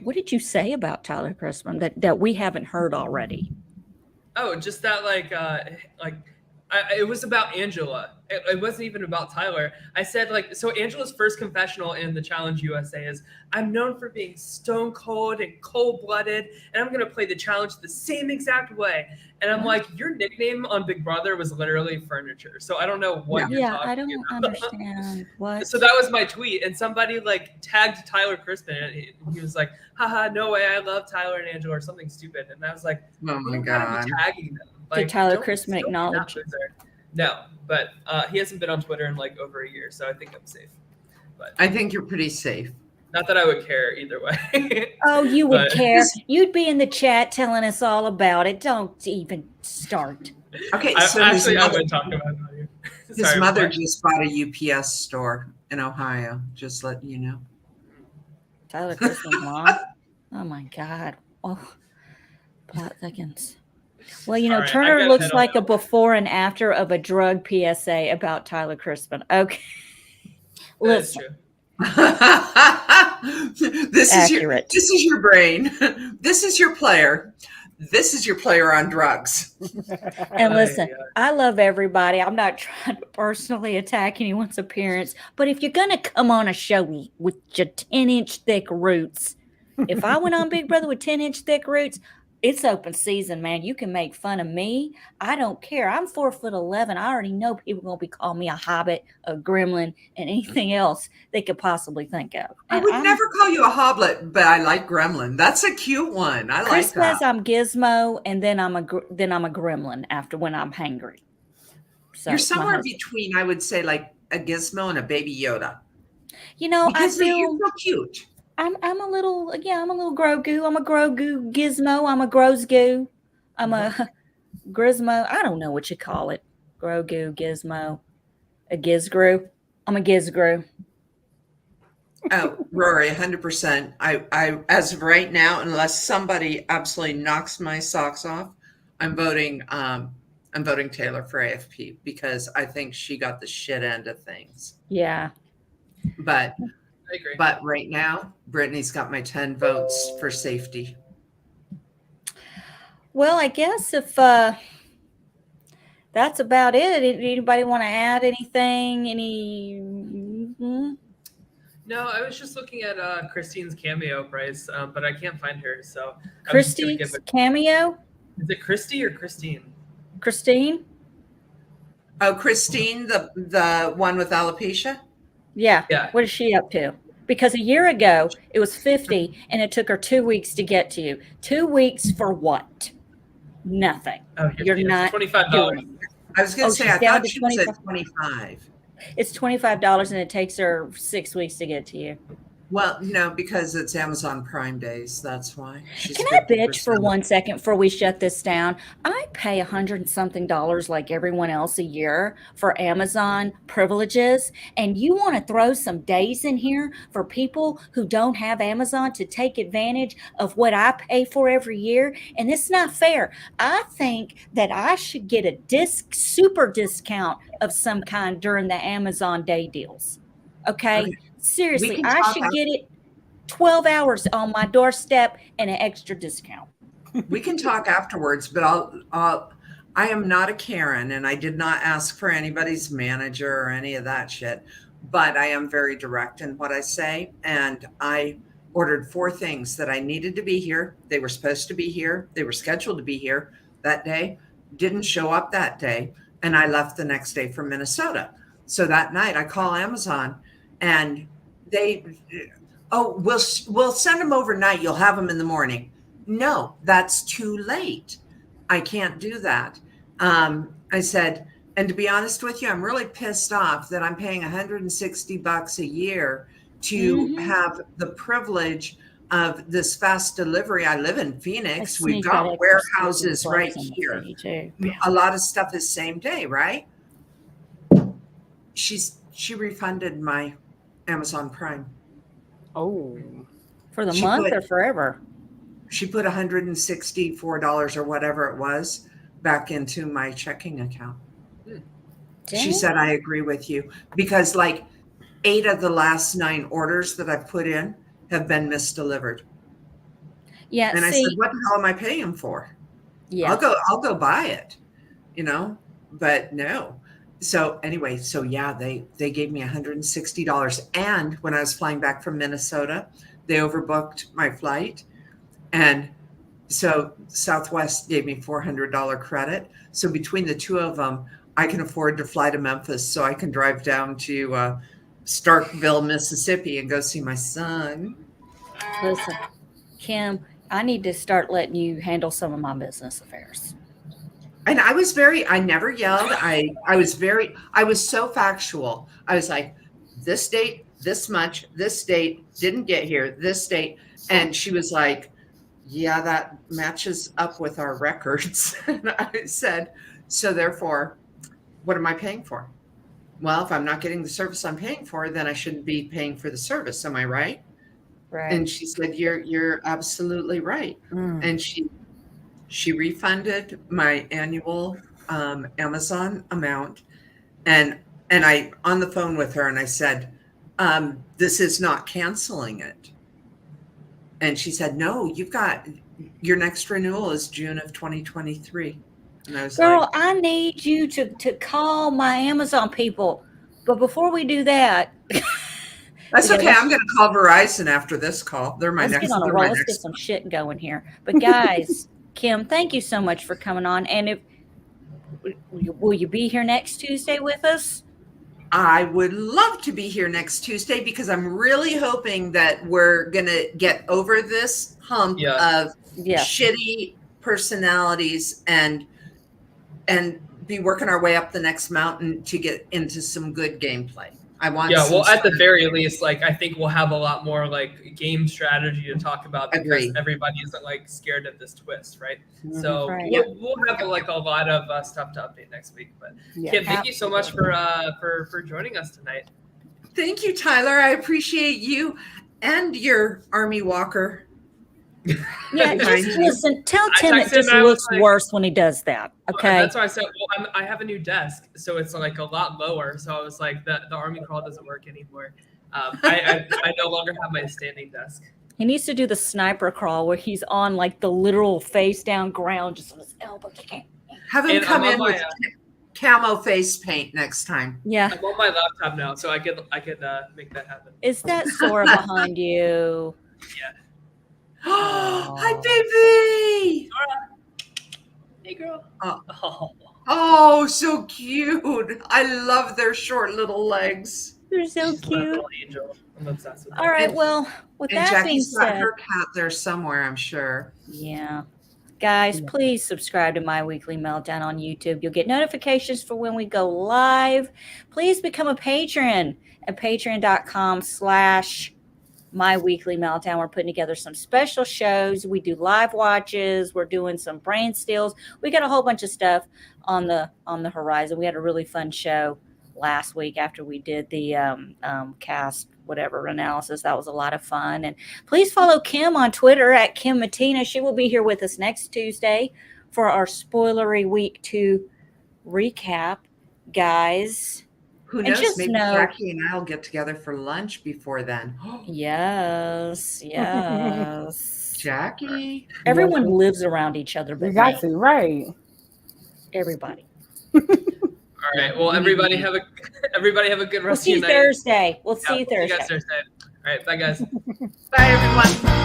what did you say about Tyler Crispin that we haven't heard already? Oh, just that it was about Angela. It wasn't even about Tyler. I said so Angela's first confessional in the Challenge USA is, I'm known for being stone cold and cold blooded, and I'm gonna play the challenge the same exact way. And I'm like, your nickname on Big Brother was literally furniture. So I don't know what you're Yeah, talking I don't about. understand what. So that was my tweet, and somebody like tagged Tyler Crispin, and he was like, haha, no way, I love Tyler and Angela, or something stupid. And I was like, Oh we my don't gotta be God. tagging them. Did Tyler don't- Crispin don't be that acknowledge you? loser. No, but he hasn't been on Twitter in like over a year, so I think I'm safe. But I think you're pretty safe. not that I would care either way. Oh, you would But- care. You'd be in the chat telling us all about it. Don't even start. Okay, I, so actually, I'm going to talk about you. his Sorry, mother what? just bought a UPS store in Ohio. Just letting you know. Tyler Crispin's mom. Oh my God. Oh, plot thickens. Well, All right, I Turner gotta looks head on like a out. before and after of a drug PSA about Tyler Crispin. Okay. That is Listen, true. This accurate. is your brain. This is your player. This is your player on drugs. And listen, Yeah. I love everybody. I'm not trying to personally attack anyone's appearance, but if you're going to come on a show with your 10-inch thick roots, if I went on Big Brother with 10-inch thick roots, it's open season, man. You can make fun of me. I don't care. I'm 4'11". I already know people are going to be calling me a hobbit, a gremlin, and anything else they could possibly think of. I And would I'm- never call you a hoblet, but I like gremlin. That's a cute one. I Chris like says that. I'm Gizmo, and then I'm a gremlin after when I'm hangry. So You're my somewhere husband- between, I would say, like a gizmo and a baby Yoda. I Because you're feel so cute. I'm a little Grogu. I'm a Grogu Gizmo. I'm a Grozgoo. I'm a Grizmo. I don't know what you call it. Grogu, Gizmo, a Gizgrew. I'm a Gizgrew. Oh, Rory, 100%. I, as of right now, unless somebody absolutely knocks my socks off, I'm voting Taylor for AFP because I think she got the shit end of things. Yeah. But I agree. But right now, Brittany's got my 10 votes for safety. Well, I guess if that's about it. Anybody want to add anything? No, I was just looking at Christine's cameo price, but I can't find her. So I was just gonna Christy's give it. cameo? Is it Christy or Christine? Christine? Oh, Christine, the one with alopecia? Yeah. Yeah. What is she up to? Because a year ago it was 50 and it took her 2 weeks to get to you. 2 weeks for what? Nothing. Oh, You're not $25. doing. I was going Oh, to say, she's I down thought to she was at 25. 25. It's $25 and it takes her 6 weeks to get to you. Well, no, because it's Amazon Prime Days. That's why. She's Can I 50%. bitch for 1 second before we shut this down? I pay $100 and something like everyone else a year for Amazon privileges, and you want to throw some days in here for people who don't have Amazon to take advantage of what I pay for every year? And it's not fair. I think that I should get a super discount of some kind during the Amazon day deals. Okay? Okay. We Seriously, can I talk should get it 12 hours on my doorstep and an extra discount. We can talk afterwards, but I am not a Karen and I did not ask for anybody's manager or any of that shit, but I am very direct in what I say. And I ordered 4 things that I needed to be here. They were supposed to be here. They were scheduled to be here that day, didn't show up that day. And I left the next day for Minnesota. So that night I call Amazon and they, oh, we'll send them overnight. You'll have them in the morning. No, that's too late. I can't do that. I said, and to be honest with you, I'm really pissed off that I'm paying $160 a year to have the privilege of this fast delivery. I live in Phoenix. We've got warehouses right here. A lot of stuff is same day, right? She refunded my Amazon Prime. Oh, For the month or forever? She put $164 or whatever it was back into my checking account. She said, I agree with you, because like 8 of the last 9 orders that I've put in have been misdelivered. Yeah. And I said, what the hell am I paying for? Yeah. I'll go buy it, but no. So anyway, so yeah, they gave me $160. And when I was flying back from Minnesota, they overbooked my flight. And so Southwest gave me $400 credit. So between the two of them, I can afford to fly to Memphis so I can drive down to Starkville, Mississippi and go see my son. Listen, Kim, I need to start letting you handle some of my business affairs. And I never yelled. I was so factual. I was like, this date, this much, this date, didn't get here, this date. And she was like, yeah, that matches up with our records. And I said, so therefore, what am I paying for? Well, if I'm not getting the service I'm paying for, then I shouldn't be paying for the service. Am I right? Right. And she said, you're absolutely right. And she refunded my annual Amazon amount. And I on the phone with her and I said, this is not canceling it. And she said, no, you've got your next renewal is June of 2023. And I was Girl, like, I need you to call my Amazon people. But before we do that, that's okay. I'm going to call Verizon after this call. They're my let's next. get on a roll. Let's get some shit going here. But guys, Kim, thank you so much for coming on. And will you be here next Tuesday with us? I would love to be here next Tuesday because I'm really hoping that we're going to get over this hump of shitty personalities and be working our way up the next mountain to get into some good gameplay. I want well, at the very least, like I think we'll have a lot more like game strategy to talk about because everybody isn't like scared of this twist, right? So we'll have like a lot of stuff to update next week. But Kim, thank you so much for joining us tonight. Thank you, Tyler. I appreciate you and your Army Walker. Yeah, just listen. Tell Tim it just looks worse when he does that. Okay. That's why I said, well, I have a new desk, so it's like a lot lower. So I was like, the Army crawl doesn't work anymore. I no longer have my standing desk. He needs to do the sniper crawl where he's on like the literal face down ground, just on his elbow. Have him come in with camo face paint next time. Yeah. I'm on my laptop now, so I could make that happen. Is that Sora behind you? Yeah. Hi, baby. Hey, girl. Oh, so cute. I love their short little legs. They're so She's cute. my little angel. I'm obsessed with her. All right. Well, with that being Jackie's got said, her cat there somewhere, I'm sure. Yeah. Guys, please subscribe to My Weekly Meltdown on YouTube. You'll get notifications for when we go live. Please become a patron at patreon.com/ my weekly meltdown. We're putting together some special shows. We do live watches. We're doing some brain steals. We got a whole bunch of stuff on the horizon. We had a really fun show last week after we did the cast whatever analysis. That was a lot of fun. And please follow Kim on Twitter at Kim Matina. She will be here with us next Tuesday for our spoilery week 2 recap, guys. Who And knows? just Maybe know- Jackie and I'll get together for lunch before then. Yes. Jackie. Everyone lives around each other, We but got me. to, right? Everybody. All right. Well, everybody have a good We'll rest see of you your night. Thursday. We'll see Yeah, you we'll see you Thursday. guys Thursday. All right. Bye, guys. Bye, everyone.